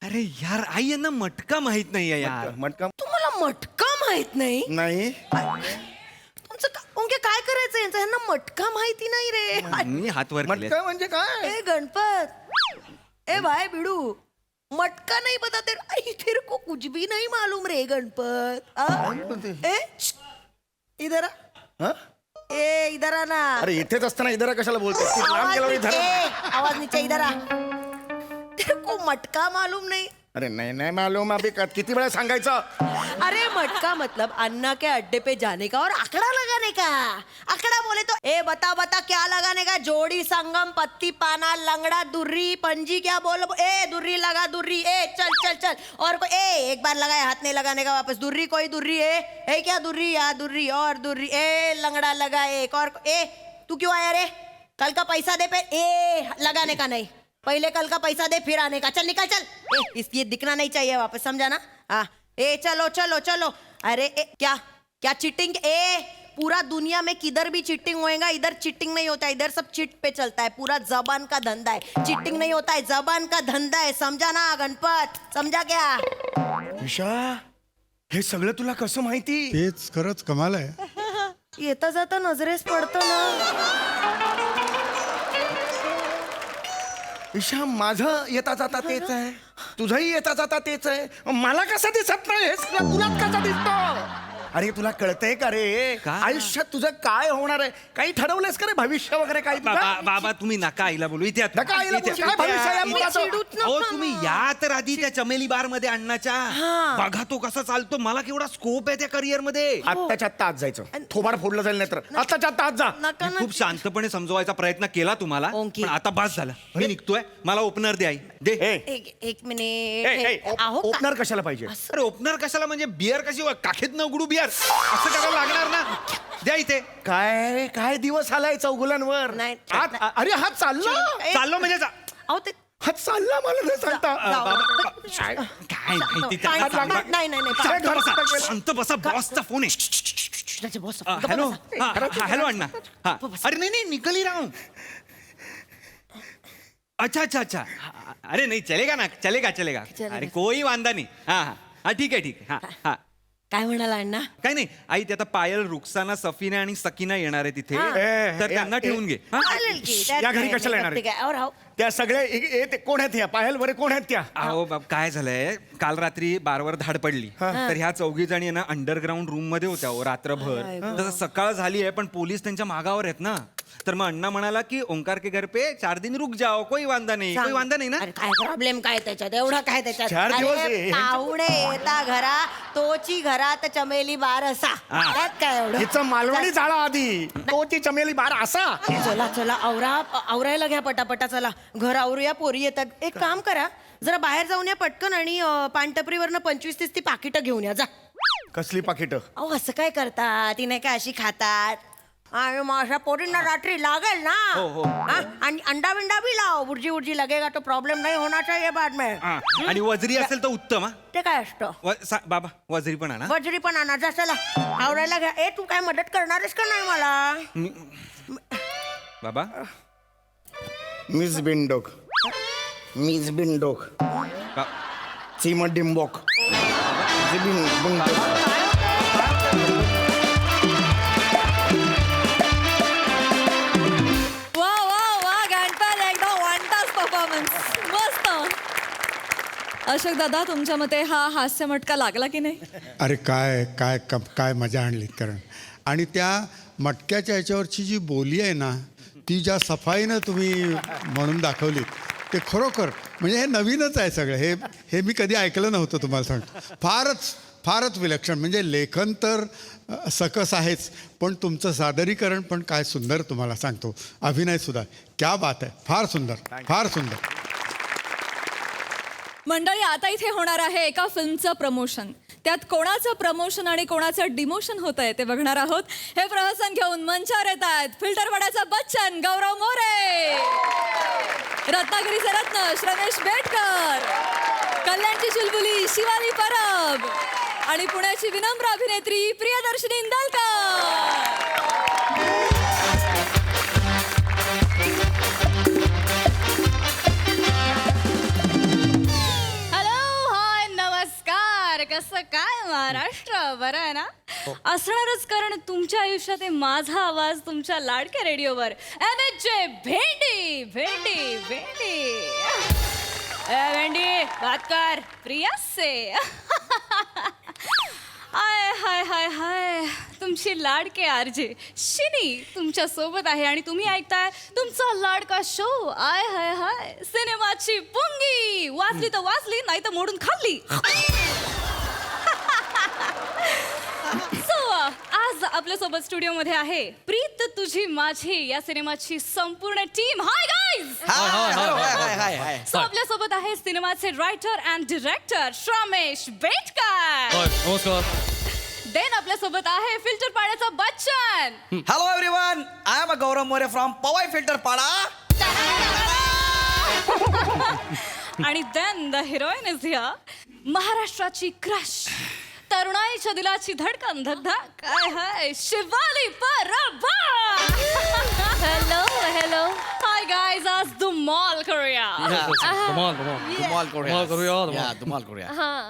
अरे यार आई यांना मटका माहित नाहीये यार. मटका तुम्हाला मटका माहित नाही? नाही. तुमचं ओंके काय करायचं यांचं? ह्यांना मटका माहिती नाही रे. मी हात वर केले. मटका म्हणजे काय? ए गणपत, ए भाई बिडू, मटका नहीं पता तेरे को कुछ भी नहीं मालूम रे गणपत. ए श्श्श, इधर आ. हा? ए इधर आ ना. अरे इथेच असताना इधर कशाला बोलतो? आवाज नीचे इधर आ. तेरे को मटका मालूम नहीं? अरे नहीं मालूम. अभी किती वेळा सांगायचं? अरे मटका मतलब अन्ना के अड्डे पे जाने का और आंकड़ा लगाने का. आंकड़ा बोले तो ए बता क्या लगाने का? जोड़ी, संगम, पत्ती, पाना, लंगड़ा, दुर्री, पंजी, क्या बोलो? ए दुर्री लगा, दुर्री. ए चल चल चल. और कोई ए एक बार लगाया हाथ नहीं लगाने का वापस. दुर्री कोई दुर्री है क्या? दुर्री या दुर्री और दुर्री. ए लंगड़ा लगा एक और. ए तू क्यों आया रे? कल का पैसा दे पे. ए लगाने का नहीं, पहले कल का पैसा दे फिर आने का. चल निकल चल. ये दिखना नहीं चाहिए वापस, समझा ना? हाँ ए चलो चलो चलो. अरे ए क्या क्या चीटिंग? ए पूरा दुनिया में किधर भी चीटिंग होएगा, इधर चीटिंग नहीं होता है. इधर सब चिट पे चलता है. पूरा जबान का धंधा है. चीटिंग नहीं होता है, जबान का धंधा है. समझा ना गणपत? समझा क्या? ईशा, हे सगळं तुला कसं माहिती? तेच खरंच कमाल आहे. येता जाता नजरेस पडतं ना. ईशा, माझं येता जाता तेच आहे, तुझंही येता जाता तेच आहे. मला कसं दिसत नाही? तुलाच कसं दिसतो? अरे तुला कळतंय का रे? आयुष्यात तुझं काय होणार आहे? काही ठरवलंयस का रे? भविष्य वगैरे काही? बाबा तुम्ही नका आईला बोलू. इथे नका आईला बोलू. काय भविष्य आहे या मुलाचं? अहो तुम्ही या तर आधी त्या चमेली बार मध्ये अण्णाच्या. बघा तो कसा चालतो. मला केवढा स्कोप आहे त्या करिअर मध्ये. आत्ताच्या आत्ता आज जायचं. थोबाड फोडलं जाईल नाही तर आत्ताच्या आत्ता आज जा. मी खूप शांतपणे समजवायचा प्रयत्न केला तुम्हाला, पण आता बस झालं. मी निघतोय. मला ओपनर दे आई. दे. एक मिनिट. आहो ओपनर कशाला पाहिजे? अरे ओपनर कशाला म्हणजे बियर कशी काखेत न उघडू बियर असं करायला लागणार ना. द्या इथे. काय काय दिवस आलाय चौगुलांवर. नाही. अरे हा चाललो म्हणजे अहो ते हा चालला मला नाही सांगता. काय माहिती नाही नाही शांत बसा. बॉसचा फोन आहे. हॅलो हॅलो अण्णा. हा अरे नाही निकली राहू. अच्छा. अरे नहीं चलेगा ना. चलेगा. अरे कोई वांदा नहीं. हाँ ठीक आहे. हाँ काय म्हणाला अण्णा? काय नाही आई, ते आता पायल, रुक्साना, सफीना आणि सकीना येणार आहे तिथे, तर त्यांना ठेवून घे. या घरी कशाला येणार? त्या सगळ्या ते कोण आहेत? या पायल वगैरे कोण आहेत त्या? अहो बाब, काय झालंय, काल रात्री बारवर धाड पडली, तर ह्या चौघी जणी ना अंडरग्राऊंड रूम मध्ये होत्या रात्रभर. तसं सकाळ झाली आहे पण पोलीस त्यांच्या मागावर आहेत ना. तर मग अण्णा म्हणाला की ओंकार के घर पे 4 दिन रुक जाओ. कोई वांदा नाही ना. काय प्रॉब्लेम काय त्याच्यात? एवढा काय त्याच्यात? 4 दिवस आहे. पाहुणे येता घरा, तोची घरात चमेली बार असा. त्यात काय एवढं? हिचं मालवणी जाळा आधी, तोची चमेली बार असा. चला आवरायला घ्या पटापटा. चला घर आवरूया, पोरी येतात. एक काम करा, जरा बाहेर जाऊन या पटकन आणि पानटपरीवरनं 25-30 ती पाकिटं घेऊन या. जा. कसली पाकिटं? अहो असं काय करतात? ती नाही का अशी खातात. आणि माझ्या पोरींना रात्री लागेल ना. हाँ? आणि अंडा बिंडा भी लाओ. बुर्जी लगेगा तो प्रॉब्लेम नहीं होना चाहिए बाद में. आणि वजरी असेल तर उत्तम. ते काय असतं? बाबा वजरी पण आणा. वजरी पण आणा. जा चला आवरायला घ्या. ए तू काय मदत करणारच का नाही मला? बाबा मिस बिंडोक सीमा डिंबोक. वा गणपत, एकदम वन टास परफॉर्मन्स. मस्त. अशोक दादा, तुमच्या मते हा हास्य मटका लागला की नाही? अरे काय मजा आणलीत. कारण आणि त्या मटक्याच्या ह्याच्यावरची जी बोली आहे ना, ती ज्या सफाईनं तुम्ही म्हणून दाखवलीत, ते खरोखर म्हणजे हे नवीनच आहे सगळं. हे मी कधी ऐकलं नव्हतं. तुम्हाला सांगतो, फारच विलक्षण. म्हणजे लेखन तर सकस आहेच, पण तुमचं सादरीकरण पण काय सुंदर. तुम्हाला सांगतो, अभिनयसुद्धा क्या बात आहे. फार सुंदर. मंडळी आता इथे होणार आहे एका फिल्मचं प्रमोशन. त्यात कोणाचं प्रमोशन आणि कोणाचं डिमोशन होत आहे ते बघणार आहोत. हे प्रहसन घेऊन मंचावर येत आहेत फिल्टरवाड्याचा बच्चन गौरव मोरे, रत्नागिरीचे रत्न श्रमेश बेटकर, कल्याणची चुलबुली शिवाली परब आणि पुण्याची विनम्र अभिनेत्री प्रियदर्शनी इंदालकर. कसं काय महाराष्ट्र बरं आहे ना? असणारच, कारण तुमच्या आयुष्यात माझा आवाज तुमच्या लाडक्या रेडिओवर MHJ भेंडी भेंडी भेंडी भेंडी बात कर प्रिया से. हाय हाय हाय हाय, तुमची लाडके आरजे शिनी तुमच्या सोबत आहे आणि तुम्ही ऐकताय तुमचा लाडका शो आय हाय हाय सिनेमाची पुंगी. वाचली तर वाचली, नाही तर मोडून खाल्ली. आज आपल्यासोबत स्टुडिओमध्ये आहे प्रीत तुझी माझी या सिनेमाची संपूर्ण टीम. Hi guys. सो आपल्यासोबत आहे सिनेमाचे writer and director Shramesh Betkar. नमस्कार. देन आपल्यासोबत आहे फिल्टर पाड्याचा Bachchan. Hello everyone, I am Gaurav More from Powai Filter Pada. आणि then the heroine is here, महाराष्ट्राची क्रश, तरुणाईच्या दिलाची धडकन धगधग काय हाय शिवाली परबा. Hello hello. हाय गाईज, आज धमाल करूया.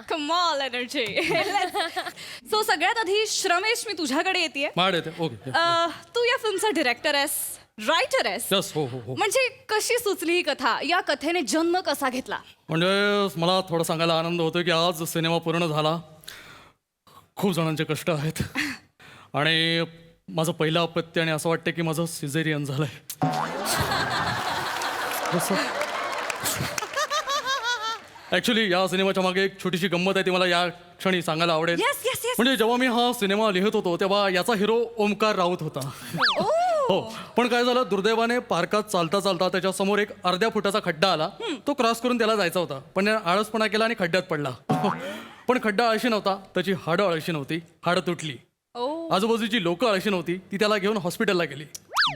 कमाल एनर्जी. सो सगळ्यात आधी श्रमेश, मी तुझ्याकडे येते. ओके. तू या फिल्मचा डिरेक्टर आहेस, रायटर आहेस. यस, हो हो हो. म्हणजे कशी सुचली ही कथा, या कथेने जन्म कसा घेतला? म्हणजे मला थोडं सांगायला आनंद होतो की आज सिनेमा पूर्ण झाला. खूप जणांचे कष्ट आहेत आणि माझं पहिलं अपत्य, आणि असं वाटतं की माझं सिझेरियन झालंय. ऍक्च्युली या सिनेमाच्या मागे एक छोटीशी गंमत आहे, ती मला या क्षणी सांगायला आवडेल. म्हणजे जेव्हा मी हा सिनेमा लिहित होतो तेव्हा याचा हिरो ओमकार राऊत होता. हो, पण काय झालं, दुर्दैवाने पार्कात चालता चालता त्याच्या समोर एक अर्ध्या फुटाचा खड्डा आला. तो क्रॉस करून त्याला जायचा होता, पण त्याने आळसपणा केला आणि खड्ड्यात पडला. पण खड्डा अळशी नव्हता, त्याची हाडं अळशी नव्हती, हाडं तुटली. आजूबाजूची लोक अळशी नव्हती, ती त्याला घेऊन हॉस्पिटलला गेली.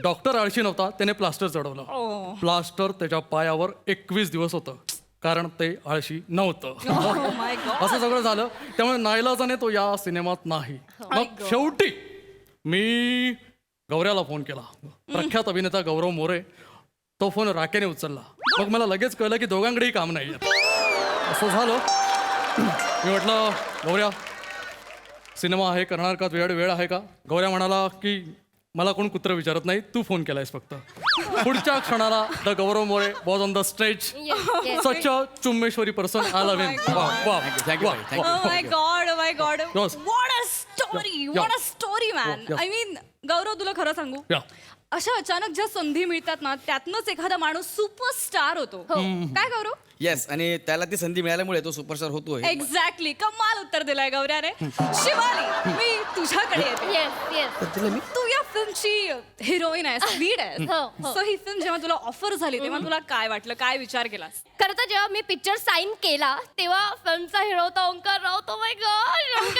डॉक्टर आळशी नव्हता, त्याने प्लास्टर चढवलं. प्लास्टर त्याच्या पायावर 21 दिवस होतं, कारण ते आळशी नव्हतं. असं सगळं झालं, त्यामुळे नाईलाजाने तो या सिनेमात नाही. मग शेवटी मी गौऱ्याला फोन केला, प्रख्यात अभिनेता गौरव मोरे. तो फोन राखेने उचलला. मग मला लगेच कळलं की दोघांकडेही काम नाही. असं झालं, मी म्हटलं गौऱ्या सिनेमा आहे, करणार का, तुझ्याकडे वेळ आहे का? गौऱ्या म्हणाला की मला कोण कुत्र विचारत नाही, तू फोन केलायस फक्त. पुढच्या क्षणाला the Gaurav More was on the stage. Such a चुम्मेश्वरी person. I love him. My god, my god, what a story, what a story man. I mean Gaurav, तुला खरं सांगू, अशा अचानक ज्या संधी मिळतात ना, त्यातनंच एखादा माणूस सुपरस्टार होतो. काय गौरव? येस, आणि त्याला ती संधी मिळाल्यामुळे तो सुपरस्टार होतोय. एक्झॅक्टली, कमाल उत्तर दिलाय गौऱ्याने. शिवाली, मी तुझ्याकडे येते. तू या फिल्मची हिरोईन आहेस, लीड आहेस. सो ही फिल्म जेव्हा तुला ऑफर झाली तेव्हा तुला काय वाटलं, काय विचार केलास? खरं तर जेव्हा मी पिक्चर साईन केला तेव्हा फिल्मचा हिरो होता ओंकार राऊत. माय गॉड.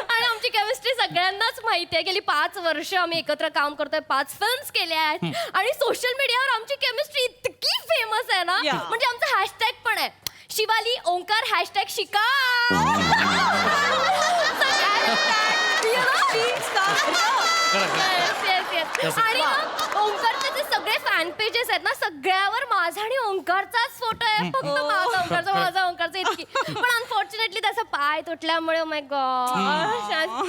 आणि आमची केमिस्ट्री सगळ्यांनाच माहिती आहे. गेली 5 वर्ष आम्ही एकत्र काम करतोय, 5 फिल्म्स केल्या आहेत आणि सोशल मीडियावर आमची केमिस्ट्री इतकी फेमस आहे ना, म्हणजे आमचा हॅशटॅग पण आहे, शिवाली ओंकार #शिका. आणि ओंकारचे जे सगळे फॅन पेजेस आहेत ना, सगळ्यावर माझा आणि ओंकारचाच फोटो आहे. फक्त माझा ओंकारचा इतकी. पण अनफॉर्च्युनेटली त्याचा पाय तुटल्यामुळे my god,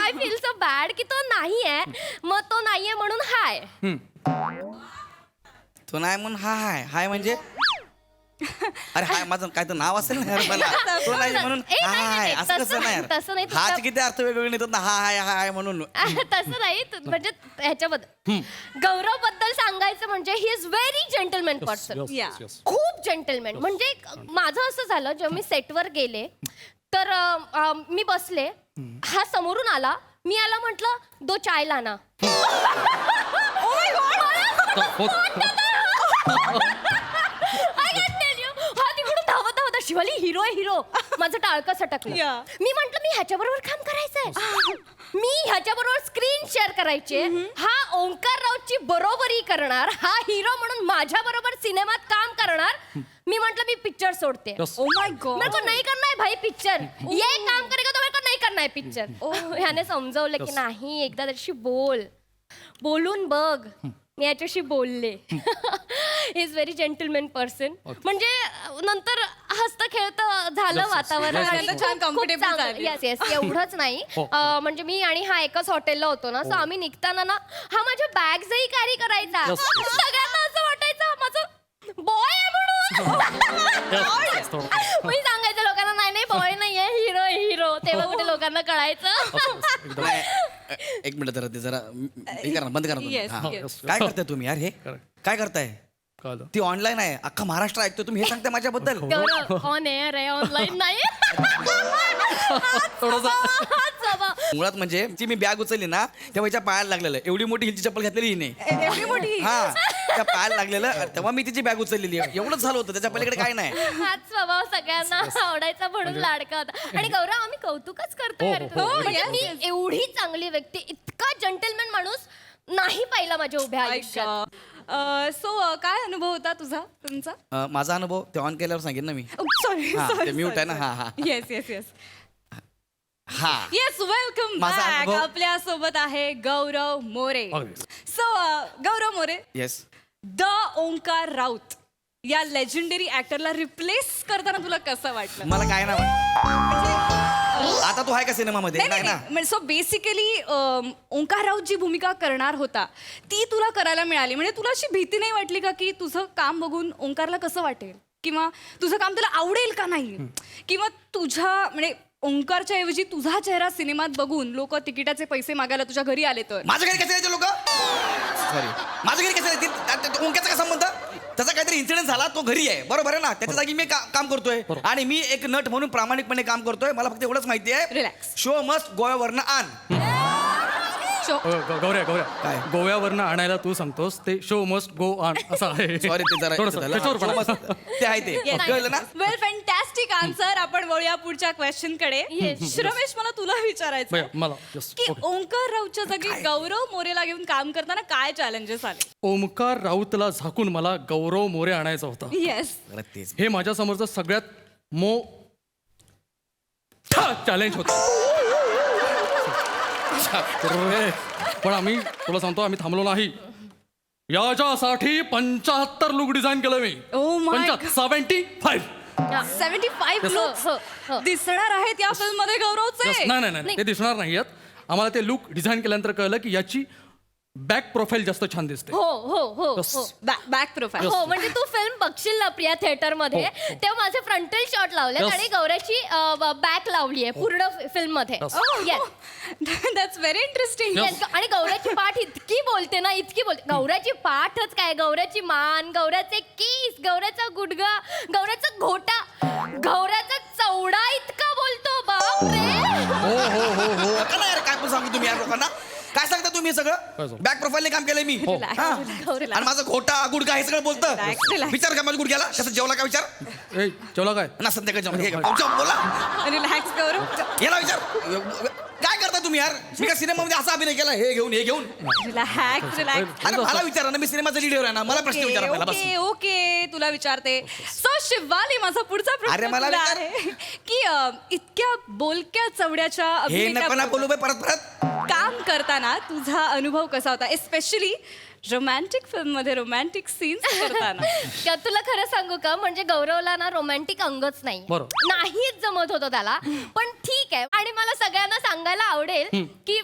I feel so bad की तो नाहीये. मग तो नाहीये म्हणून हाय. तो नाही म्हणून हाय हाय म्हणजे अरे हाय माझं काय तर नाव असेल ना मला. तो नाही म्हणून हाय असं कसं नाही, तसं नाही. हाच किती अर्थ वेगवेगळे नेतात ना, हाय हाय म्हणून. तसं नाही, म्हणजे ह्याच्याबद्दल गौरव बद्दल सांगायचं म्हणजे he is very gentleman person. खूप जेंटलमॅन. म्हणजे माझं असं झालं, जेव्हा मी सेटवर गेले तर मी बसले, हा समोरून आला, मी याला म्हटलं 2 चाय लाना. शिवाली हिरो आहे हिरो. माझं टाळकं सटकलं. मी म्हंटल मी ह्याच्याबरोबर काम करायचंय. मी ह्याच्याबरोबर स्क्रीन शेअर करायचे. हा ओंकार राऊतची बरोबरी करणार, हा हिरो म्हणून माझ्या बरोबर सिनेमात काम करणार. मी म्हंटल मी पिक्चर सोडते. Oh my God. मेरे को नहीं करना है भाई पिक्चर. ये काम करेगा तो मेरे को नहीं करना है पिक्चर. ह्याने समजवलं की नाही, एकदा त्याच्याशी बोलून बघ. मी याच्याशी बोलले. Is very gentleman person. म्हणजे नंतर हसत खेळत झालं वातावरण. छान comfortable झाले. Yes yes. एवढंच नाही, म्हणजे मी आणि हा एकाच हॉटेलला होतो ना, सो आम्ही निघताना ना हा माझ्या बॅग्सही कॅरी करायचा. सगळ्यांना असं वाटायचं माझं बॉय आहे म्हणून. मी सांगायचं लोकांना नाही नाही बॉय नाहीये, हिरो हिरो. तेव्हा कुठे लोकांना कळायचं. एक मिनिट जरा ते जरा हे करा, बंद करा तुम्ही. Yes, हा. yes. काय करताय तुम्ही यार? हे काय करताय? ती ऑनलाईन आहे, अख्खा महाराष्ट्र ऐकतो. तुम्ही हे सांगताय माझ्याबद्दल? गौरव ऑन एअर आहे, ऑनलाईन नाही. मुळात म्हणजे ती मी बॅग उचलली ना तेव्हा हिच्या पायाला लागलेलं. एवढी मोठी हिलची चप्पल घातलेली हिने. एवढी मोठी. हा, त्या पायाला लागलेलं तेव्हा मी तिची बॅग उचललेली आहे. एवढंच झालं होतं, त्याच्या पलीकडे काय नाही. हाच स्वभाव सगळ्यांना आवडायचा म्हणून लाडका होता. आणि गौरव आम्ही कौतुकच करतो यार. म्हणजे मी एवढी चांगली व्यक्ती, इतका जेंटलमॅन माणूस नाही पाहिला माझ्या उभ्या आयुष्यात. सो काय अनुभव होता तुमचा? माझा अनुभव ते ऑन केल्यावर सांगेन ना मी. सॉरी हा, ते म्यूट आहे ना. हा हा येस येस येस हा. येस. वेलकम माझा बॅक. अनुभव- आपल्या सोबत आहे Gaurav More. So Gaurav More, yes. The Omkar Raut या लेजेंडरी ऍक्टरला रिप्लेस करताना तुला कसं वाटलं? मला काय ना वाटत. आता तू आहे का सिनेमामध्ये? नाही ना. सो बेसिकली ओंकार राऊत जी भूमिका करणार होता ती तुला करायला मिळाली. म्हणजे तुला अशी भीती नाही वाटली का की तुझं काम बघून ओंकारला कसं वाटेल, किंवा तुझं काम तुला आवडेल का नाही, किंवा तुझ्या म्हणजे ओंकारच्या ऐवजी तुझा चेहरा सिनेमात बघून लोक तिकिटाचे पैसे मागायला तुझ्या घरी आले तर? माझ्या घरी कसे येते लोक? सॉरी, माझ्या घरी कसे येतील? ओंक्याचा काय संबंध? त्याचा काहीतरी इन्सिडेंट झाला, तो घरी आहे, बरोबर आहे ना? त्याच्या जागी मी काम करतोय आणि मी एक नट म्हणून प्रामाणिकपणे काम करतोय. मला फक्त एवढंच माहिती आहे, रिलॅक्स. शो मस्ट गोव्यावरनं आण. गौऱ्या गोव्यावरनं आणायला तू सांगतोस, ते शो मस्ट गो ऑन असं आहे. सॉरी, ते जरा ते आहे ते कळलं ना? वेल, फॅन्टॅस्टिक आन्सर. आपण वळूया पुढच्या क्वेश्चन कडे. रमेश, मला तुला विचारायचं मला की ओंकार राऊतच्या जागी गौरव मोरेला घेऊन काम करताना काय चॅलेंजेस आले? ओमकार राऊतला झाकून मला गौरव मोरे आणायचा होता. येस. हे माझ्या समोरचं सगळ्यात चॅलेंज होतं. पण आम्ही तुला सांगतो, आम्ही थांबलो नाही. याच्यासाठी 75 लुक डिझाईन केलं मी. 75 लुक्स दिसणार आहेत या फिल्म मध्ये गौरवचे? नाही, ते दिसणार नाहीयेत. आम्हाला ते लुक डिझाईन केल्यानंतर कळलं की याची बॅक प्रोफाईल जास्त छान दिसते. हो हो हो हो. Back profile. हो, म्हणजे तू फिल्म बघशील ना प्रिया थिएटर मध्ये, तेव्हा माझे फ्रंटल शॉट लावले आणि गौऱ्याची बॅक लावली आहे पूर्ण फिल्म मध्ये. That's very interesting. आणि गौऱ्याची पाठ इतकी बोलते ना, इतकी बोलते. गौऱ्याची पाठच काय, गौऱ्याची मान, गौऱ्याचे केस, गौऱ्याचा गुडघा, गौऱ्याचा घोटा, गौऱ्याचा चौडा इतका बोलतो. बापरे. हो यार, काय पण सांगू तुम्ही या लोकांना? काय सांगता तुम्ही? सगळं बॅक प्रोफाईलने काम केलंय मी. आणि माझं घोटा गुडघा हे सगळं बोलतं. विचार का माझ्या गुडघ्याला कसं जेवला का? विचार जेवला काय ना संध्याकाळी बोला. रिलॅक्स गौरव. याला विचार, काय करता तुम्ही यार? मी का सिनेमामध्ये असा अभिनय केला, हे घेऊन रिलॅक्स. अरे मला विचारा ना, मी सिनेमाचा लीडर आहे ना, मला प्रश्न विचारा मला. बस ओके, तुला विचारते. सो शिवाली, माझा पुढचा प्रश्न मला तुला आहे की इतक्या बोलक्या चवड्याच्या हे नको ना बोलू अभिनेत्याबरोबर बाई, परत काम करताना तुझा अनुभव कसा होता, एस्पेशली रोमॅन्टिक फिल्म मध्ये रोमॅन्टिक सीन्स करताना? तुला खरं सांगू का, म्हणजे गौरवला ना रोमॅन्टिक अंगच नाही, नाहीच जमत होतं त्याला. पण ठीक आहे. आणि मला सगळ्यांना सांगायला आवडेल की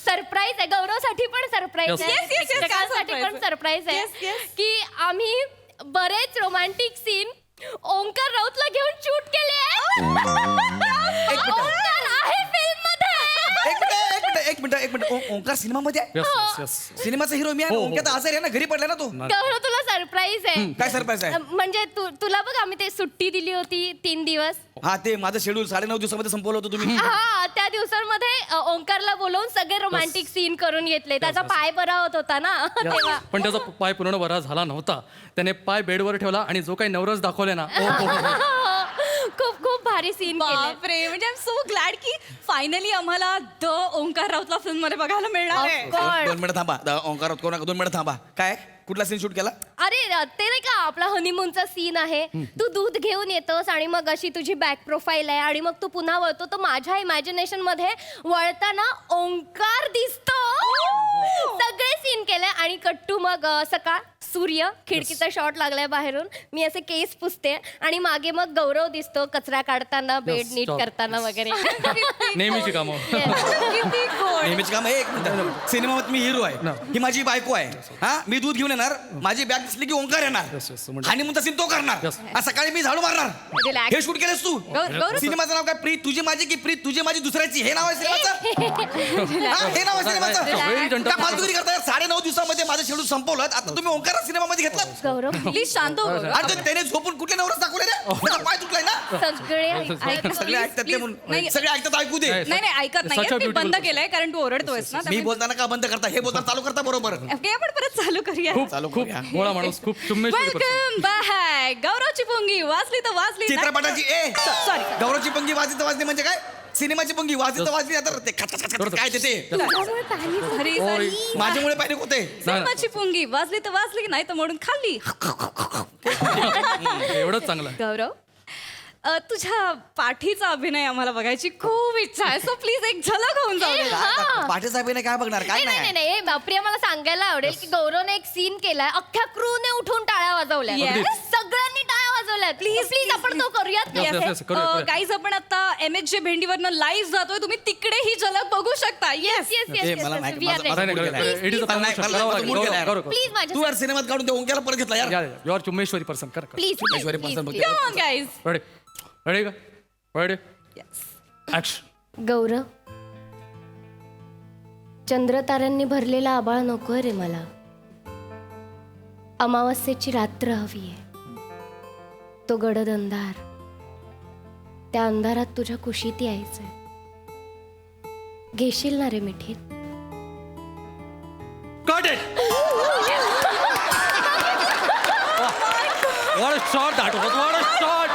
सरप्राईज आहे, गौरवसाठी पण सरप्राईज आहे, प्रेक्षकांसाठी पण सरप्राईज आहे की आम्ही बरेच रोमॅन्टिक सीन ओंकार राऊतला घेऊन शूट केले आहे. ओंकार आहे फिल्म मध्ये. एक मिनिट. ओंकार सिनेमामध्ये आहे? सिनेमाचा हिरो मी आहे. ओंकार तर आजारी आहे ना, घरी पडला ना तो. गौरव, तुला सरप्राईज आहे. काय सरप्राईज आहे? म्हणजे तुला बघ, आम्ही ते सुट्टी दिली होती 3 दिवस. हा, ते माझं शेड्यूल 9.5 दिवसामध्ये संपवलं होतं तुम्ही. हा, त्या दिवसांमध्ये ओंकारला बोलवून सगळे रोमॅन्टिक सीन करून घेतले. त्याचा पाय बरा होत होता ना तेव्हा. पण त्याचा पाय पूर्ण बरा झाला नव्हता. त्याने पाय बेडवर ठेवला आणि जो काही नवरस दाखवले ना, भारी सीन बापरे म्हणजे आय एम सो ग्लॅड की फायनली आम्हाला द ओंकार राऊतला फिल्म मध्ये बघायला मिळणार आहे. दोन मिनिट थांबा ओंकार कोणा 2 मिनिट थांबा. काय कुठला सीन शूट केला? अरे ते नाही का आपला हनीमूनचा सीन आहे. तू दूध घेऊन येतोस आणि मग अशी तुझी बॅक प्रोफाईल आहे आणि मग तू पुन्हा वळतो तर माझ्या इमॅजिनेशन मध्ये वळताना ओंकार दिसतो. सगळे सीन केले आणि कट्टू मग सकाळ सूर्य खिडकीचा शॉट लागलाय बाहेरून मी असे केस पुसते आणि मागे मग गौरव दिसतो कचरा काढताना बेड नीट करताना वगैरे. नेहमीची कामं. नेहमीची काम. एक मिनिट, सिनेमात मी हिरो आहे, ही माझी बायको आहे. हा मी दूध घेऊन येणार, माझी बॅग दिसली की ओंकार येणार आणि मग सीन तो करणार. आज सकाळी मी झाडू मारणार. हे शूट केलंस तू? सिनेमाचं नाव काय? प्रीत तुझी माझी की प्रीत तुझी माझी दुसऱ्याची, हे नाव आहे सिनेमाचं? हे नाव आहे सिनेमाचं? काय फालतुगिरी करताय? 9.5 दिवसामध्ये माझं शेड्यूल संपवलं, आता तुम्ही ओंकार सिनेमामध्ये घेतला? गौरव प्लीज शांत हो गौरव. अरे त्याने झोपून कुठले नवरच दाखवले रे? त्याचा पाय तुटलाय ना? सगळे ऐकतात ते म्हणून. सगळे ऐकतात, ऐकू दे. नाही ऐकत नाही मी बंद केलंय कारण तू ओरडतोयस ना. मी बोलताना का बंद करता? हे बोलताना चालू करता बरोबर. ओके आपण परत चालू करूया. खूप भोळा माणूस, खूप चुम्मेश्वरी person. Welcome back. गौरवची पुंगी वाचली तर वाचली. चित्रपटाची सॉरी गौरवची पंगी वाजली तर वाजली म्हणजे काय? सिनेमाची पंगी वाजली तर वाजली. आता ते काय ते माझ्यामुळे पॅनिक होते. सिनेमाची पुंगी वाजली तर वाजली नाही तर म्हणून खाल्ली. एवढंच चांगलं. गौरव तुझ्या पाठीचा अभिनय आम्हाला बघायची खूप इच्छा आहे सो प्लीज एक झलक होऊन जाऊ दे. पाटील साहेबांनी काय बघणार? काय नाही. नाही प्रिया मला सांगायला आवडेल की गौरवने एक सीन केलाय अख्ख्या क्रूने उठून टाळ्या वाजवल्या. सगळ्यांनी टाळ्या वाजवल्या. प्लीज आपण तो करूयात. गाईज आपण आता MXJ भेंडीवरनं लाईव्ह जातोय तुम्ही तिकडे ही झलक बघू शकता. येस तू यार सिनेमात काढून ते ओंक्याला परत घेतला यार. यू आर चुम्मेश्वरी पर्सन. कर चुम्मेश्वरी पर्सन. गाईज रेडी का? Ready action. गौरव चंद्रताऱ्यांनी भरलेला आभाळ नकोय रे मला. अमावस्येची रात्र हवी आहे. तो गडद अंधार, त्या अंधारात तुझ्या कुशीत यायचंय. घेशील ना रे मिठीत? Got it! What a shot that was! What a shot!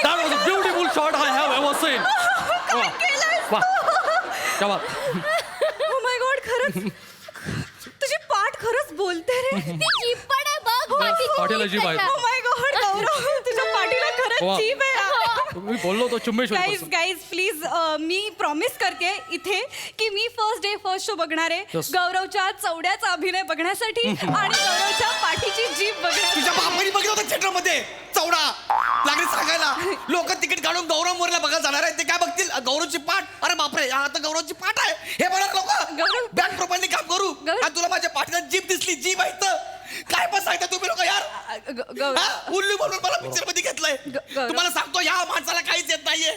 That was a beautiful shot I have ever seen. वाह! क्या बात! Oh my God, खरंच तुझी पाठ खरंच बोलते रे. ती जीभ पण आहे बघ. पाठीला जीभ आहे. Oh my God, गौरव तुझ्या पाठीला खरंच जीभ आहे. मी बोललो होतो चुम्मेश्वरी गाईज person. गाईज प्लीज मी प्रॉमिस करते इथे की मी फर्स्ट डे फर्स्ट शो बघणार आहे. Yes. गौरवच्या चौड्याचा अभिनय बघण्यासाठी आणि गौरवच्या पाठीची जीभ तुझ्या बघण्यासाठी. बापाने बघितलं होतं थिएटर मध्ये चौडा लागले सांगायला. लोक तिकीट काढून गौरव मोरला बघायला जाणार आहेत. ते काय बघतील? गौरवची पाठ. अरे बापरे, हा तर गौरवची पाठ आहे हे बघणार लोक. गौरव बॅक प्रोफाईलने काम करू. आणि तुला माझ्या पाठीला जीभ दिसली. जीभ आहे तर काय पण सांगता तुम्ही लोक यार? उल्लू म्हणून मला पिक्चर मध्ये घेतलंय. तुम्हाला सांगतो या माणसाला काहीच येत नाहीये.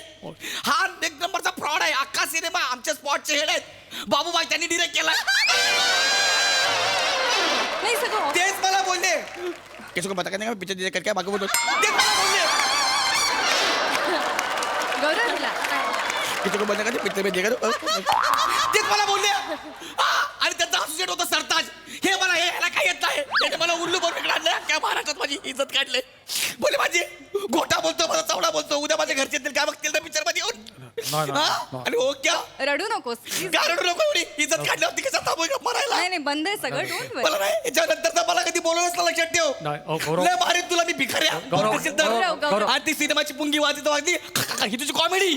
हा एक नंबरचा फ्रॉड आहे. अख्खा सिनेमा आमच्या स्पॉटचे हेड आहेत बाबूबाई, त्यांनी डिरेक्ट केलाय. नाही सगळं तेच मला बोलले. किसको पता नहीं पिक्चर डिरेक्ट करके बाकी बोल. तेच मला बोलले. गौरवला किसको पता नहीं पिक्चर में देखा. तेच मला बोलले. आणि त्याचा असोसिएट होता सरताज. हे मला ह्याला काय येत नाही. त्याने मला उल्लू बनवून काढलं. काय महाराष्ट्रात माझी इज्जत काढले. बोले माझी गोटा बोलतो, माझा चवडा बोलतो. उद्या माझ्या घरचे येतील काय बघतील त्या पिक्चर मध्ये येऊन. आणि हो क्या रडू नकोस. काय रडू नको. एवढी इज्जत काढल्यावरती कसं थांबू मरायला? नाही नाही बंद आहे सगळं. डोंट वरी. मला नाही याच्यानंतर मला कधी बोलवलंच ना. लक्षात ठेव. लय भारी तुला मी भिकाऱ्या. गौरव. आणि ती सिनेमाची पुंगी वाजली तर वाजली. ही तुझी कॉमेडी.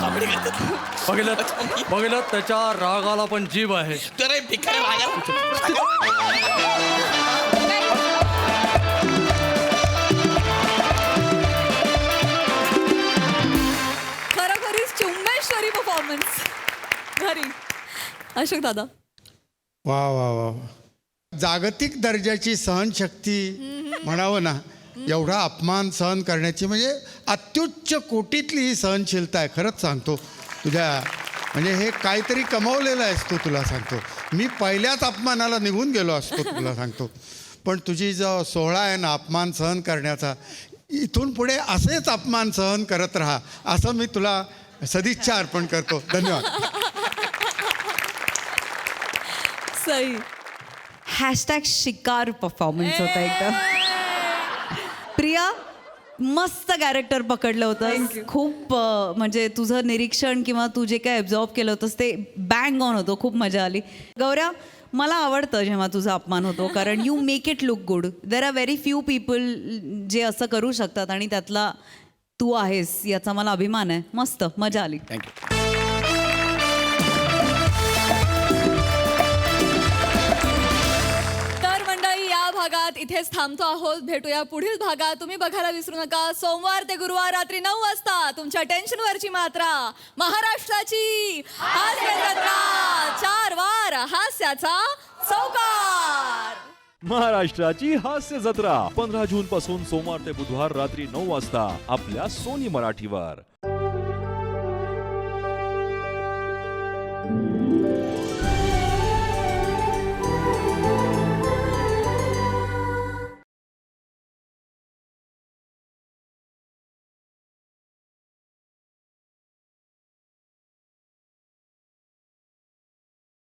कॉमेडी करतात. बघितलं त्याच्या रागाला पण जीभ आहे. तर भिकाऱ्या रागाला. खरोखरीच चुम्मेश्वरी परफॉर्मन्स. घरी अशोक दादा. वा वा वा वा. जागतिक दर्जाची सहनशक्ती म्हणावं ना. एवढा अपमान सहन करण्याची म्हणजे अत्युच्च कोटीतली ही सहनशीलता आहे. खरंच सांगतो तुझ्या म्हणजे हे काहीतरी कमावलेलं आहेस तू. तुला सांगतो मी पहिल्याच अपमानाला निघून गेलो असतो तुला सांगतो. पण तुझी जो सोहळा आहे ना अपमान सहन करण्याचा, इथून पुढे असेच अपमान सहन करत राहा असं मी तुला सदिच्छा अर्पण करतो. धन्यवाद. सई. # शिकार परफॉर्मन्स होता एकदम. प्रिया मस्त कॅरेक्टर पकडलं होतं खूप म्हणजे तुझं निरीक्षण किंवा तू जे काय ॲब्झॉर्ब केलं होतंस ते बँग ऑन होतं. खूप मजा आली. गौऱ्या, मला आवडतं जेव्हा तुझा अपमान होतो कारण you make it look good. There are very few people जे असं करू शकतात आणि त्यातला तू आहेस याचा मला अभिमान आहे. मस्त मजा आली. थँक्यू. तर मंडळी, या भागात इथेच थांबतो आहोत. भेटूया पुढील भागात. तुम्ही बघायला विसरू नका सोमवार ते गुरुवार रात्री 9 वाजता तुमच्या टेन्शनवरची मात्रा महाराष्ट्राची हास्य जत्रा. 4 वार हास्याचा चौकार. महाराष्ट्राची हास्य जत्रा 15 जून पासून सोमवार ते बुधवार रात्री 9 वाजता आपल्या सोनी मराठीवर.